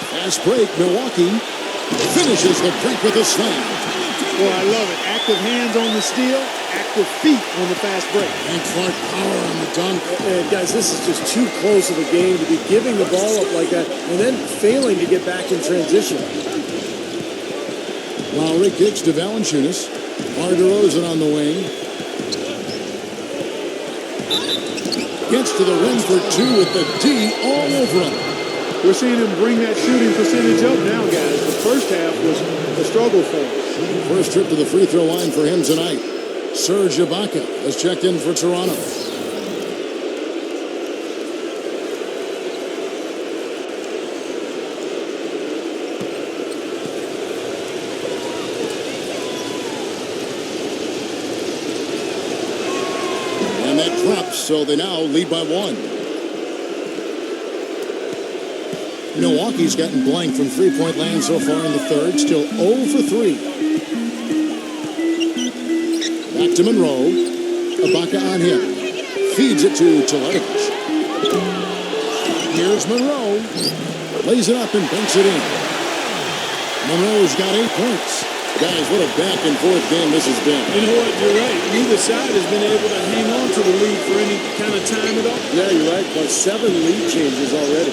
Fast break. Milwaukee finishes the break with a slam. Boy, I love it. Active hands on the steal, active feet on the fast break. And Clark power on the dunk. And guys, this is just too close of a game to be giving the ball up like that and then failing to get back in transition. Lowry kicks to Valanciunas. DeMar DeRozan on the wing. Gets to the rim for two with the D all over him. We're seeing him bring that shooting percentage up now, guys. The first half was a struggle for him. First trip to the free throw line for him tonight. Serge Ibaka has checked in for Toronto. And that drops, so they now lead by 1. Milwaukee's gotten blank from three-point land so far in the third. Still 0 for 3. Back to Monroe. Ibaka on him. Feeds it to Teletovic. Here's Monroe. Lays it up and banks it in. Monroe's got 8 points. Guys, what a back-and-forth game this has been. You know what? You're right. Neither side has been able to hang on to the lead for any kind of time at all. Yeah, you're right. Plus 7 lead changes already.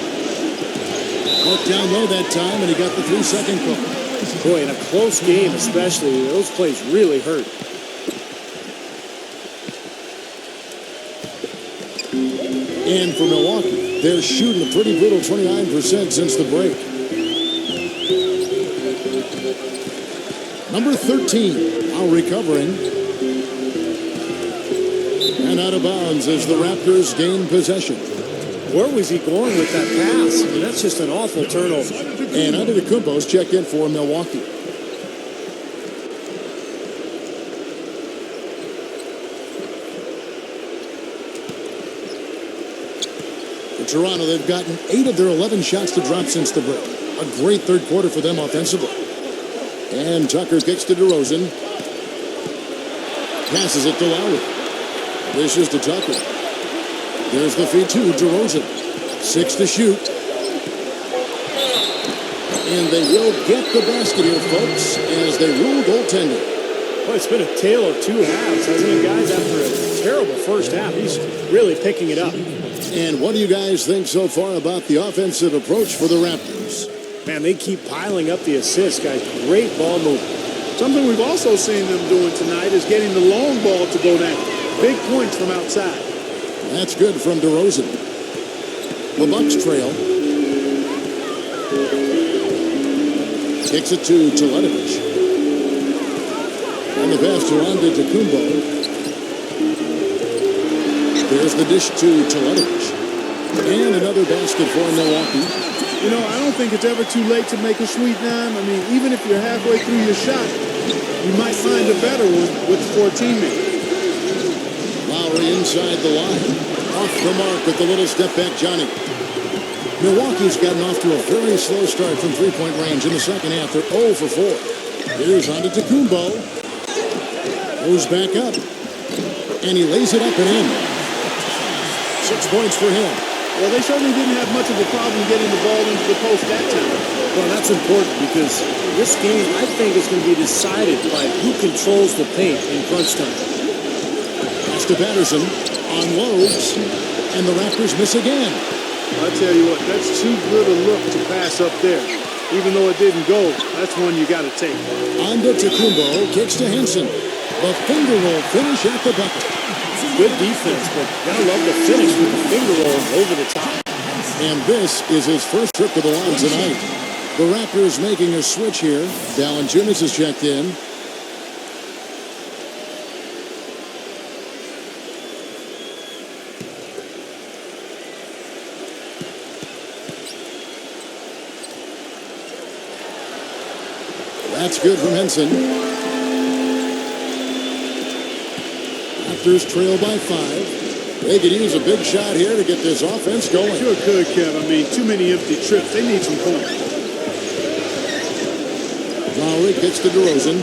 Hook down low that time, and he got the 3-second call. Boy, in a close game especially, those plays really hurt. And for Milwaukee, they're shooting a pretty brutal 29% since the break. Number 13, now recovering. And out of bounds as the Raptors gain possession. Where was he going with that pass? I mean, that's just an awful turnover. And Antetokounmpo's checked in for Milwaukee. For Toronto, they've gotten 8 of their 11 shots to drop since the break. A great third quarter for them offensively. And Tucker kicks to DeRozan. Passes it to Lowry. Dishes to Tucker. There's the feed to DeRozan. 6 to shoot. And they will get the basket here, folks, as they rule goaltending. Well, it's been a tale of 2 halves, hasn't it, guys? After a terrible first half, he's really picking it up. And what do you guys think so far about the offensive approach for the Raptors? Man, they keep piling up the assists, guys. Great ball movement. Something we've also seen them doing tonight is getting the long ball to go down. Big points from outside. That's good from DeRozan. The Bucks trail. Kicks it to Teletovic. And the pass to Antetokounmpo. There's the dish to Teletovic. And another basket for Milwaukee. You know, I don't think it's ever too late to make a sweet dime. I mean, even if you're halfway through your shot, you might find a better one for a teammate. Lowry inside the line. Off the mark with the little step back, Johnny. Milwaukee's gotten off to a very slow start from three-point range in the second half. They're 0 for 4. Here's Antetokounmpo. Goes back up. And he lays it up and in. 6 points for him. Well, they certainly didn't have much of a problem getting the ball into the post that time. Well, that's important because this game, I think, is going to be decided by who controls the paint in crunch time. Pass to Patterson. Unloads. And the Raptors miss again. I'll tell you what, that's too good a look to pass up there. Even though it didn't go, that's one you got to take. Antetokounmpo kicks to Henson. The finger roll finish at the bucket. Good defense, but gotta love the finish with the finger roll over the top. And this is his first trip to the line tonight. The Raptors making a switch here. Valanciunas is checked in. That's good from Henson. Raptors trail by 5. They could use a big shot here to get this offense going. Sure could, Kev. I mean, too many empty trips. They need some points. Lowry kicks to DeRozan.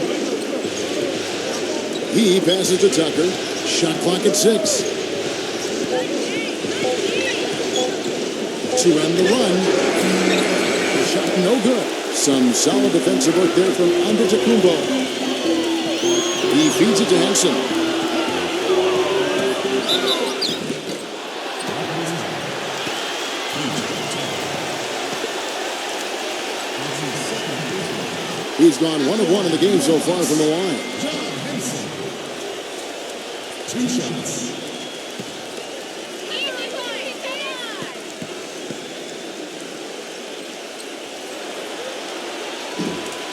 He passes to Tucker. Shot clock at 6. To end the run. The shot no good. Some solid defensive work there from Antetokounmpo. He feeds it to Henson. He's gone 1 of 1 in the game so far from the line. 2 shots.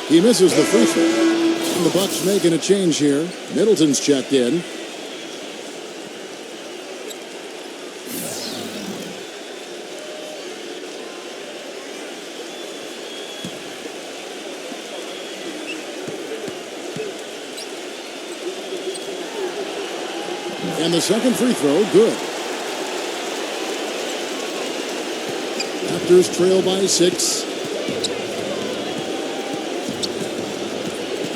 He misses the free throw. And the Bucks making a change here. Middleton's checked in. And the second free throw, good. Raptors trail by 6.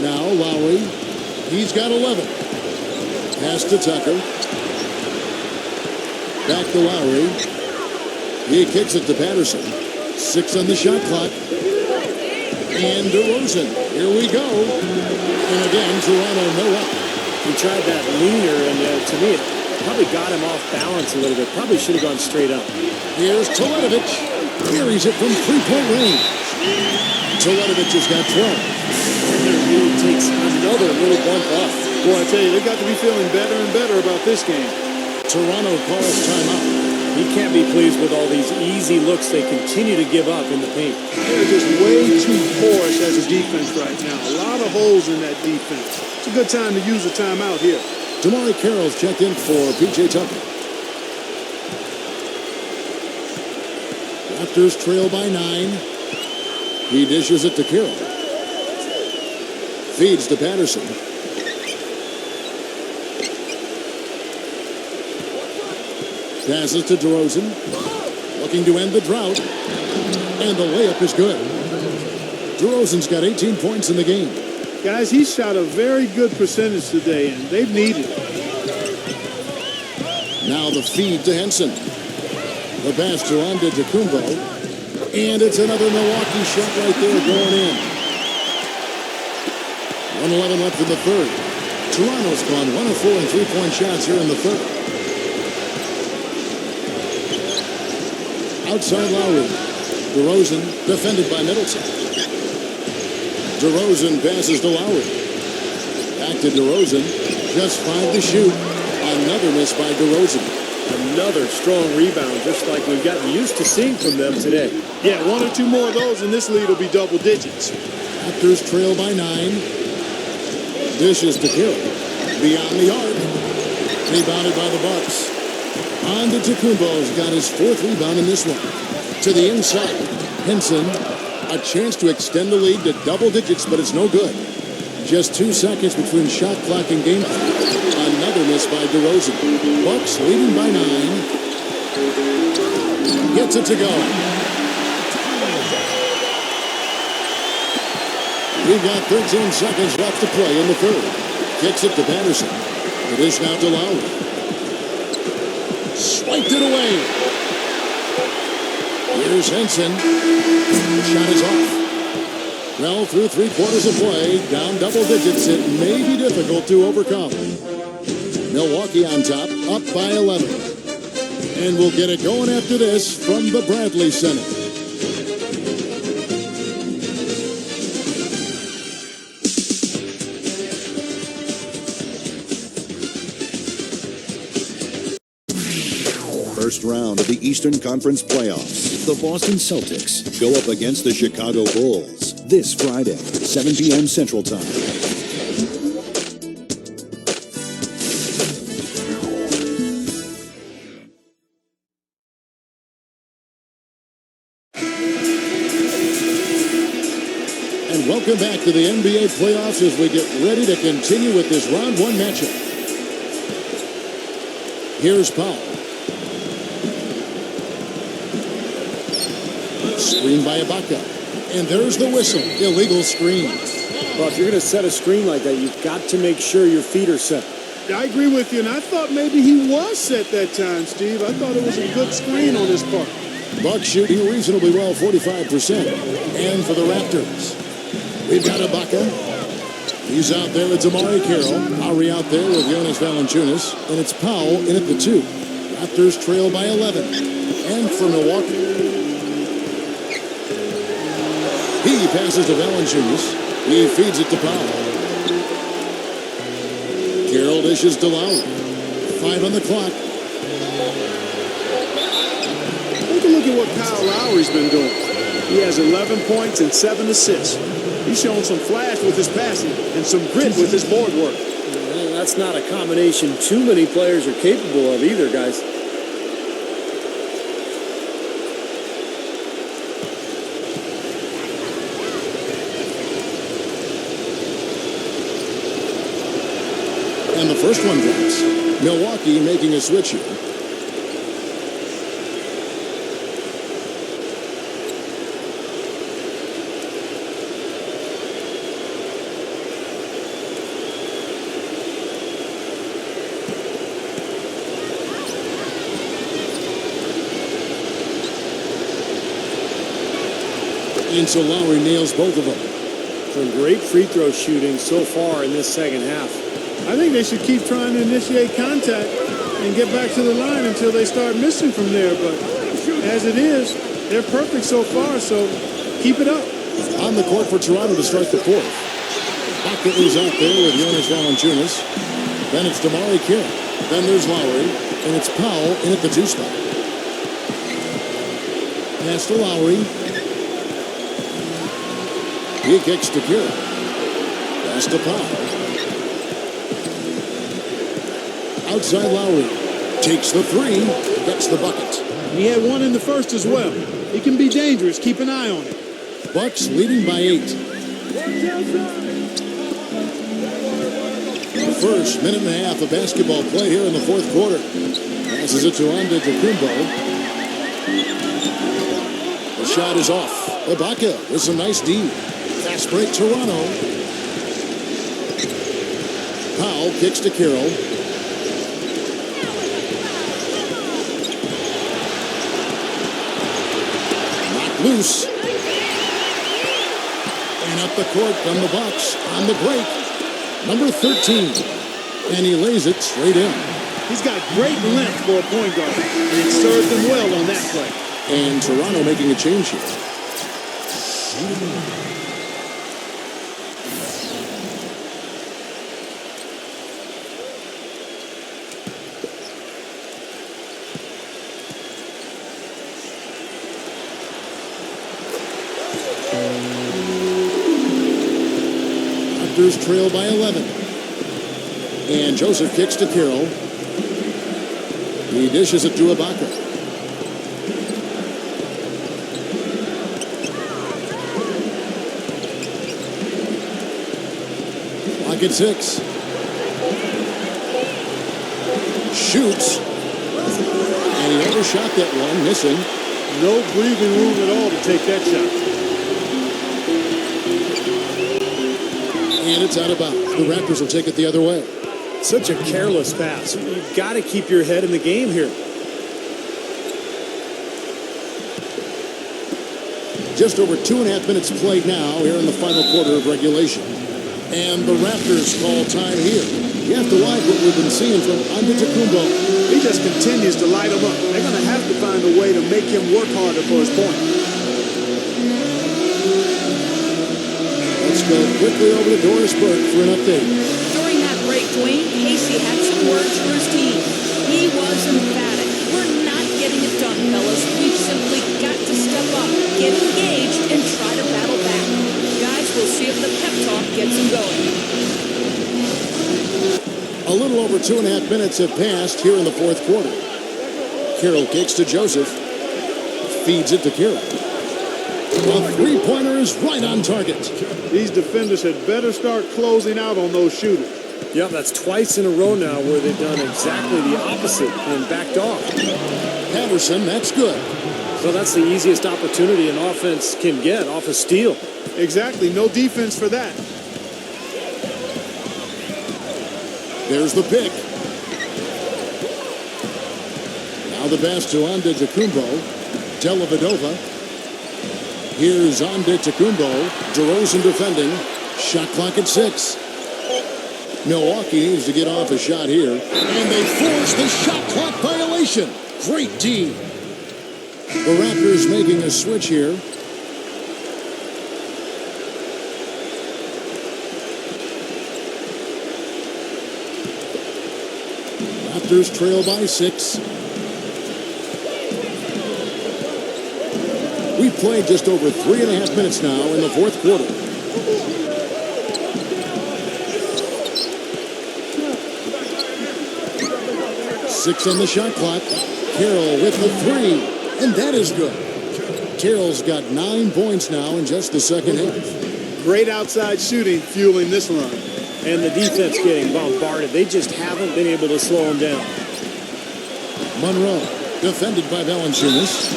Now Lowry, he's got 11. Pass to Tucker. Back to Lowry. He kicks it to Patterson. 6 on the shot clock. And DeRozan. Here we go. And again, Toronto no up. He tried that leaner, and to me, it probably got him off balance a little bit. Probably should have gone straight up. Here's Teletovic. Carries it from three-point range. Teletovic has got 12. And their lead takes another little bump up. Boy, I tell you, they've got to be feeling better and better about this game. Toronto calls timeout. He can't be pleased with all these easy looks they continue to give up in the paint. They're just way too porous as a defense right now. A lot of holes in that defense. It's a good time to use a timeout here. Damari Carroll's checked in for P.J. Tucker. Raptors trail by 9. He dishes it to Carroll. Feeds to Patterson. Passes to DeRozan. Looking to end the drought. And the layup is good. DeRozan's got 18 points in the game. Guys, he shot a very good percentage today, and they've needed it. Now the feed to Henson. The pass to Antetokounmpo. And it's another Milwaukee shot right there going in. 1:11 left in the third. Toronto's gone 1 of 4 in three-point shots here in the third. Outside Lowry. DeRozan defended by Middleton. DeRozan passes to Lowry. Back to DeRozan. Just 5 to shoot. Another miss by DeRozan. Another strong rebound, just like we've gotten used to seeing from them today. Yeah, 1 or 2 more of those, and this lead will be double digits. Raptors trail by 9. Dishes to Kill. Beyond the arc. Rebounded by the Bucks. On to Tacumbo's got his 4th rebound in this one. To the inside. Henson. A chance to extend the lead to double digits, but it's no good. Just 2 seconds between shot clock and game clock. Another miss by DeRozan. Bucks leading by 9. Gets it to go. We've got 13 seconds left to play in the 3rd. Kicks it to Patterson. It is now to Lowry. Swiped it away. Here's Henson. The shot is off. Well, through 3 quarters of play, down double digits, it may be difficult to overcome. Milwaukee on top, up by 11. And we'll get it going after this from the Bradley Center. First round of the Eastern Conference playoffs. The Boston Celtics go up against the Chicago Bulls this Friday, 7 p.m. Central Time. And welcome back to the NBA playoffs as we get ready to continue with this round 1 matchup. Here's Powell. Screen by Ibaka. And there's the whistle. Illegal screen. Well, if you're going to set a screen like that, you've got to make sure your feet are set. I agree with you, and I thought maybe he was set that time, Steve. I thought it was a good screen on his part. Bucks shooting reasonably well, 45%. And for the Raptors, we've got Ibaka. He's out there with Amari Carroll. Lowry out there with Jonas Valanciunas. And it's Powell in at the 2. Raptors trail by 11. And for Milwaukee, he passes to Valanciunas. He feeds it to Powell. Carroll dishes to Lowry. 5 on the clock. Take a look at what Kyle Lowry's been doing. He has 11 points and 7 assists. He's shown some flash with his passing and some grit with his board work. Well, that's not a combination too many players are capable of either, guys. And the first one drops. Milwaukee making a switch here. And so Lowry nails both of them. Some great free throw shooting so far in this second half. I think they should keep trying to initiate contact and get back to the line until they start missing from there. But as it is, they're perfect so far, so keep it up. On the court for Toronto to start the 4th. Pocket is out there with Jonas Valanciunas. Then it's Amari Carroll. Then there's Lowry. And it's Powell in at the 2 spot. Pass to Lowry. He kicks to Carroll. Pass to Powell. Outside Lowry. Takes the 3. Gets the bucket. He had one in the first as well. He can be dangerous. Keep an eye on it. Bucks leading by 8. First minute and a half of basketball play here in the 4th quarter. Passes it to Antetokounmpo. The shot is off. Ibaka with some nice D. Fast break Toronto. Powell kicks to Carroll. Knocked loose. And up the court from the Bucks on the break. Number 13. And he lays it straight in. He's got great length for a point guard, and it served him well on that play. And Toronto making a change here. Raptors trail by 11. And Joseph kicks to Carroll. He dishes it to Ibaka. Clock at 6. Shoots. And he overshot that one, missing. No breathing room at all to take that shot. And it's out of bounds. The Raptors will take it the other way. Such a careless pass. You've got to keep your head in the game here. Just over 2.5 minutes played now here in the final quarter of regulation. And the Raptors call time here. You have to like what we've been seeing from Antetokounmpo. He just continues to light him up. They're going to have to find a way to make him work harder for his point. Let's go quickly over to Doris Burke for an update. During that break, Dwayne Casey had some words for his team. He was emphatic. We're not getting it done, fellas. We've simply got to step up, get engaged, and try to battle back. Guys, we'll see if the pep talk gets them going. A little over 2.5 minutes have passed here in the fourth quarter. Carroll kicks to Joseph. Feeds it to Carroll. A three-pointer is right on target. These defenders had better start closing out on those shooters. Yep, that's twice in a row now where they've done exactly the opposite and backed off. Patterson, that's good. So that's the easiest opportunity an offense can get off a steal. Exactly, no defense for that. There's the pick. Now the pass to Antetokounmpo. Dellavedova. Here's Antetokounmpo. DeRozan defending. Shot clock at 6. Milwaukee needs to get off a shot here. And they force the shot clock violation. Great D. The Raptors making a switch here. Raptors trail by 6. We've played just over 3.5 minutes now in the fourth quarter. Six on the shot clock. Carroll with the 3, and that is good. Carroll's got 9 points now in just the second half. Great outside shooting fueling this run. And the defense getting bombarded. They just haven't been able to slow them down. Monroe, defended by Valanciunas.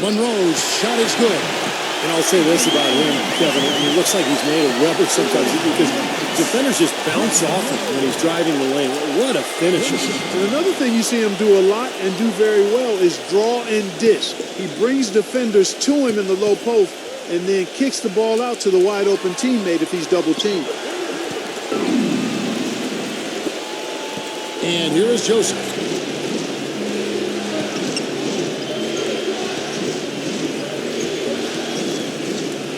Monroe's shot is good. And I'll say this about him, Kevin. I mean, it looks like he's made of rubber sometimes because defenders just bounce off him when he's driving the lane. What a finisher. And another thing you see him do a lot and do very well is draw and dish. He brings defenders to him in the low post and then kicks the ball out to the wide open teammate if he's double teamed. And here is Joseph.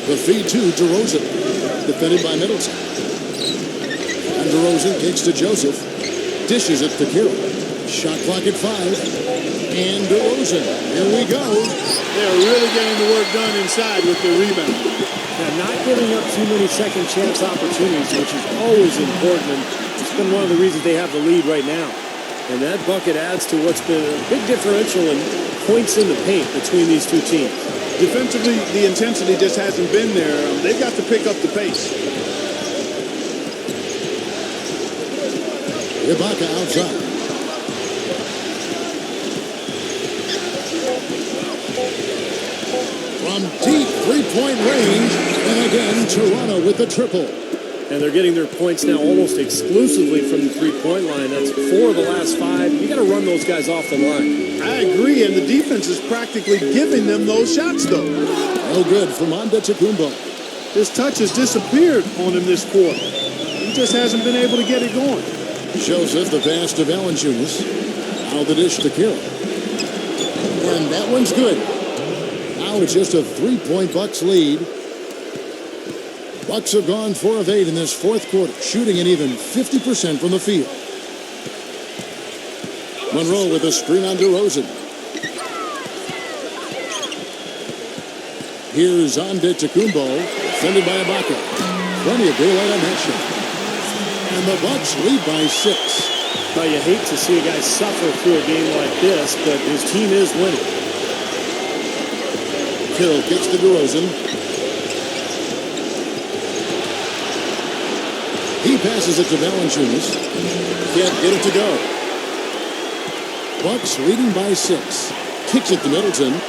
The feed to DeRozan, defended by Middleton. And DeRozan kicks to Joseph, dishes it to Carroll. Shot clock at 5. And DeRozan, here we go. They're really getting the work done inside with the rebound. Now, not giving up too many second chance opportunities, which is always important, and it's been one of the reasons they have the lead right now. And that bucket adds to what's been a big differential in points in the paint between these two teams. Defensively, the intensity just hasn't been there. They've got to pick up the pace. Ibaka outside. From deep three-point range, and again, Toronto with the triple. And they're getting their points now almost exclusively from the three-point line. That's 4 of the last 5. You got to run those guys off the line. I agree, and the defense is practically giving them those shots, though. No good from Antetokounmpo. His touch has disappeared on him this quarter. He just hasn't been able to get it going. Joseph, the pass to Valanciunas. Now the dish to Carroll. And that one's good. Now it's just a 3-point Bucks lead. Bucks have gone 4 of 8 in this fourth quarter, shooting an even 50% from the field. Monroe with a screen on DeRozan. Here's Antetokounmpo, defended by Ibaka. Plenty of daylight on that shot. And the Bucks lead by 6. Well, you hate to see a guy suffer through a game like this, but his team is winning. Carroll gets to DeRozan. He passes it to Valanciunas. Can't get it to go. Bucks leading by 6. Kicks it to Middleton.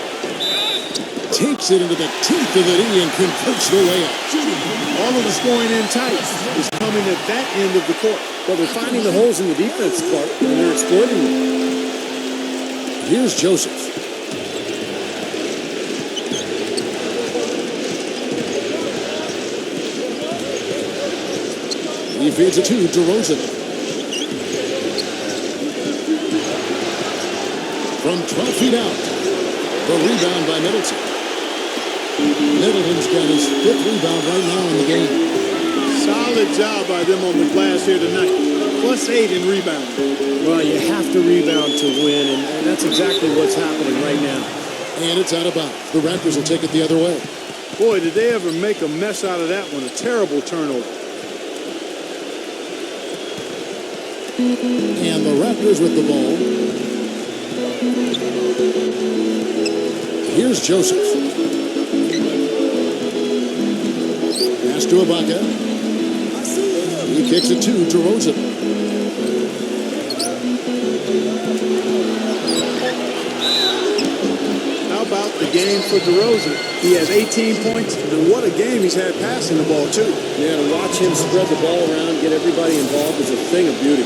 Takes it into the teeth of the knee and converts the layup. All of the scoring in tight is coming at that end of the court. Well, they're finding the holes in the defense, Clark, and they're exploiting them. Here's Joseph. He feeds it to DeRozan. From 12 feet out. The rebound by Middleton. Middleton's got his 5th rebound right now in the game. Solid job by them on the glass here tonight. +8 in rebounding. Well, you have to rebound to win, and that's exactly what's happening right now. And it's out of bounds. The Raptors will take it the other way. Boy, did they ever make a mess out of that one. A terrible turnover. And the Raptors with the ball. Here's Joseph. Pass to Ibaka. He kicks it to DeRozan. How about the game for DeRozan? He has 18 points, and what a game he's had passing the ball, too. Yeah, to watch him spread the ball around, get everybody involved is a thing of beauty.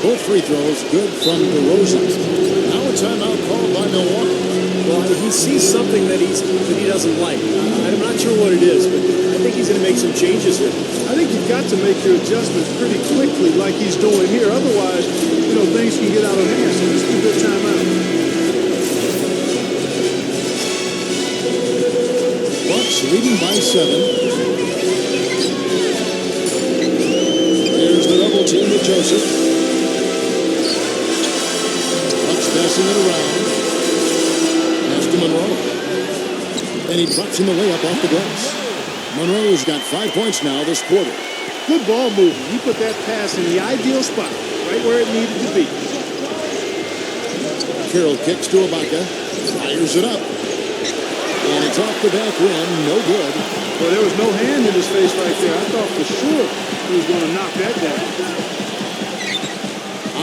Both free throws good from DeRozan. Now a timeout called by Milwaukee. Well, he sees something that he doesn't like. I'm not sure what it is, but I think he's going to make some changes here. I think you've got to make your adjustments pretty quickly like he's doing here. Otherwise, things can get out of hand. So just a good timeout. Bucks leading by 7. There's the double team with Joseph. Bucks passing it around. Pass to Monroe. And he drops in the layup off the glass. Monroe's got 5 points now this quarter. Good ball movement. He put that pass in the ideal spot, right where it needed to be. Carroll kicks to Ibaka. Fires it up. And it's off the back rim. No good. Well, there was no hand in his face right there. I thought for sure he was going to knock that down.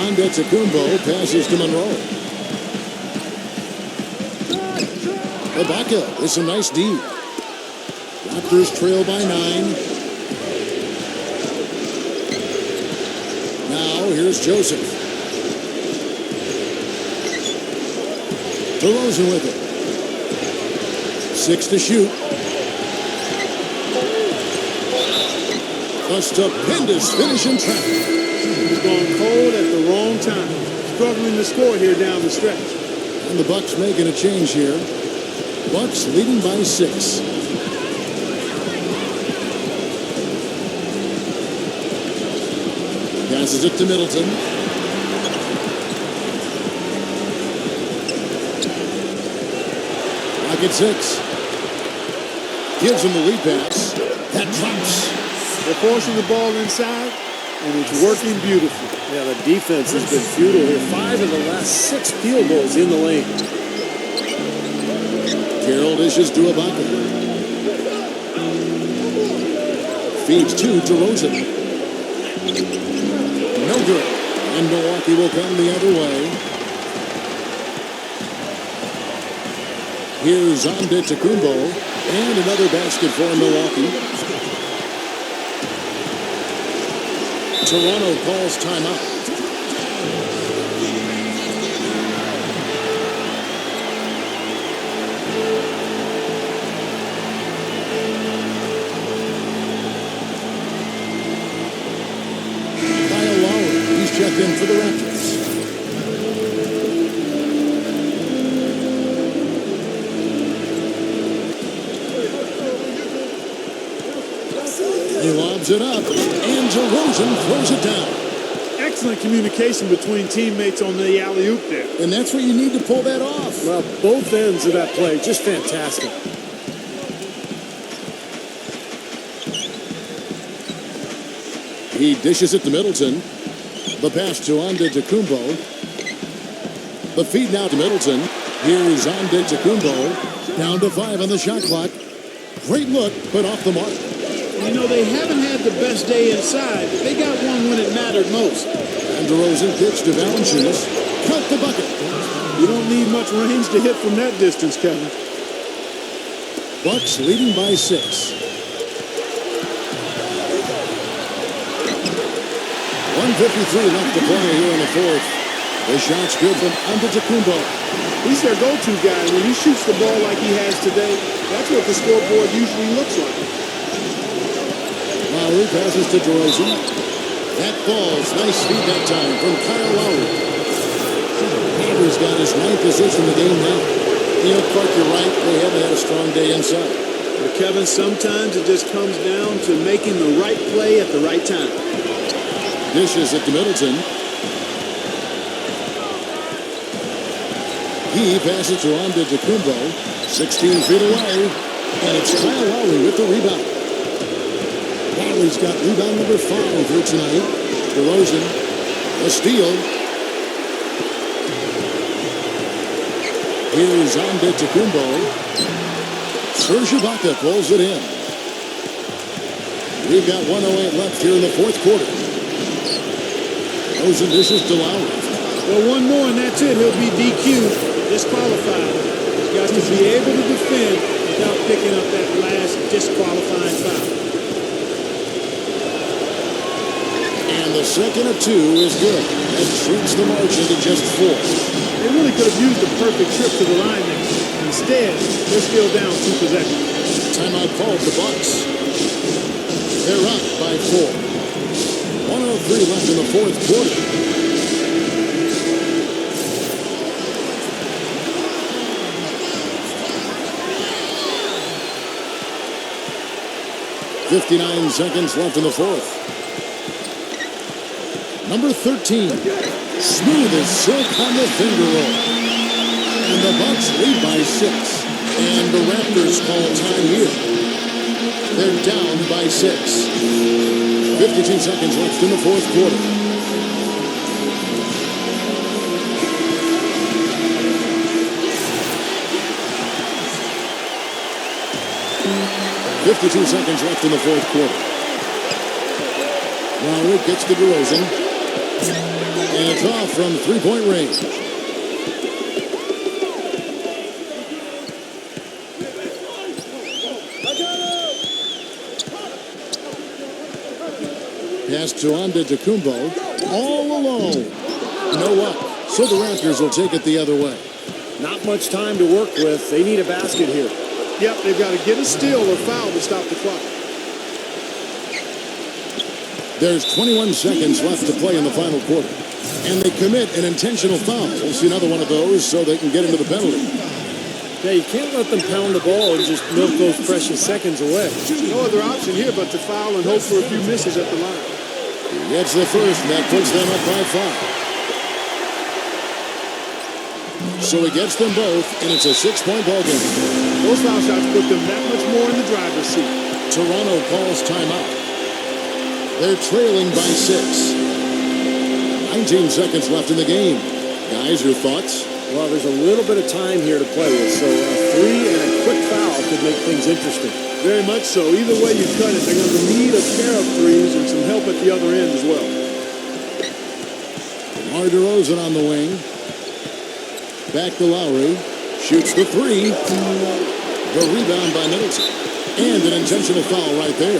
Antetokounmpo passes to Monroe. Ibaka with some nice D. Raptors trail by 9. Now here's Joseph. DeRozan with it. 6 to shoot. A stupendous finish in traffic. He's gone cold at the wrong time. Struggling to score here down the stretch. And the Bucks making a change here. Bucks leading by 6. Passes it to Middleton. Lock at 6. Gives him the lead pass. That drops. They're forcing the ball inside, and it's working beautifully. Yeah, the defense has been futile here. 5 of the last 6 field goals in the lane. Carroll dishes to Ibaka. Feeds to DeRozan. No good. And Milwaukee will come the other way. Here's Antetokounmpo. And another basket for Milwaukee. Toronto calls timeout. Checked in for the Raptors. He lobs it up, and DeRozan throws it down. Excellent communication between teammates on the alley-oop there. And that's what you need to pull that off. Well, both ends of that play, just fantastic. He dishes it to Middleton. The pass to Antetokounmpo. The feed now to Middleton. Here's Antetokounmpo. Down to 5 on the shot clock. Great look, but off the mark. You know, they haven't had the best day inside, but they got one when it mattered most. And DeRozan pitch to Valanciunas. Count the bucket. You don't need much range to hit from that distance, Kevin. Bucks leading by 6. 1:53 left to play here in the fourth. The shot's good from Antetokounmpo. He's their go-to guy. When he shoots the ball like he has today, that's what the scoreboard usually looks like. Lowry passes to DeRozan. That falls. Nice feed that time from Kyle Lowry. He's got his 9th assist in the game now. You know, Clark, you're right. They haven't had a strong day inside. But Kevin, sometimes it just comes down to making the right play at the right time. Dishes it to Middleton. He passes to Antetokounmpo. 16 feet away. And it's Kyle Lowry with the rebound. Lowry's got rebound number 5 here tonight. DeRozan, a steal. Here's Antetokounmpo. Serge Ibaka pulls it in. We've got 1:08 left here in the fourth quarter. DeRozan dishes to Lowry. Well, one more and that's it. He'll be DQ'd, disqualified. He's got to be able to defend without picking up that last disqualifying foul. And the second of 2 is good. That shrinks the margin to just 4. They really could have used the perfect trip to the line there. Instead, they're still down 2 possessions. Timeout called the Bucks. They're up by 4. 1:03 left in the fourth quarter. .59 seconds left in the fourth. Number 13. Smooth as silk on the finger roll. And the Bucks lead by 6. And the Raptors call time here. They're down by 6. 52 seconds left in the fourth quarter. .52 seconds left in the fourth quarter. Lowry gets to DeRozan. And it's off from three-point range. Pass to Antetokounmpo. All alone. No up. So the Raptors will take it the other way. Not much time to work with. They need a basket here. Yep, they've got to get a steal or foul to stop the clock. There's 21 seconds left to play in the final quarter. And they commit an intentional foul. We'll see another one of those so they can get into the penalty. Yeah, you can't let them pound the ball and just milk those precious seconds away. No other option here but to foul and hope for a few misses at the line. He gets the first, and that puts them up by 5. So he gets them both, and it's a 6-point ball game. Those foul shots put them that much more in the driver's seat. Toronto calls timeout. They're trailing by 6. 19 seconds left in the game. Guys, your thoughts? Well, there's a little bit of time here to play with, so a 3 and a quick foul could make things interesting. Very much so. Either way you cut it, they're going to need a pair of threes and some help at the other end as well. DeMar DeRozan on the wing. Back to Lowry. Shoots the 3. The rebound by Middleton. And an intentional foul right there.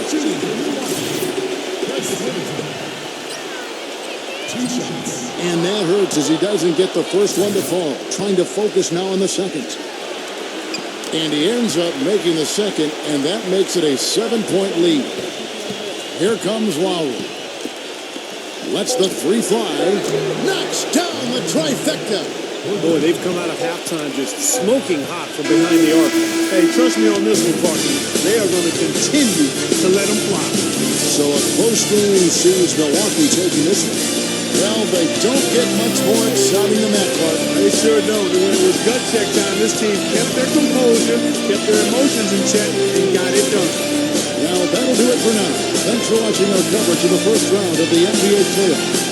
And that hurts as he doesn't get the first one to fall. Trying to focus now on the second. And he ends up making the second, and that makes it a 7-point lead. Here comes Lowry. Lets the 3 fly. Knocks down the trifecta. Boy, they've come out of halftime just smoking hot from behind the arc. Hey, trust me on this one, partner. They are going to continue to let them fly. So a close game sees Milwaukee taking this one. Well, they don't get much more exciting than that, Clark. They sure don't. And when it was gut check time, this team kept their composure, kept their emotions in check, and got it done. Well, Well, that'll do it for now. Thanks for watching our coverage of the first round of the NBA playoffs.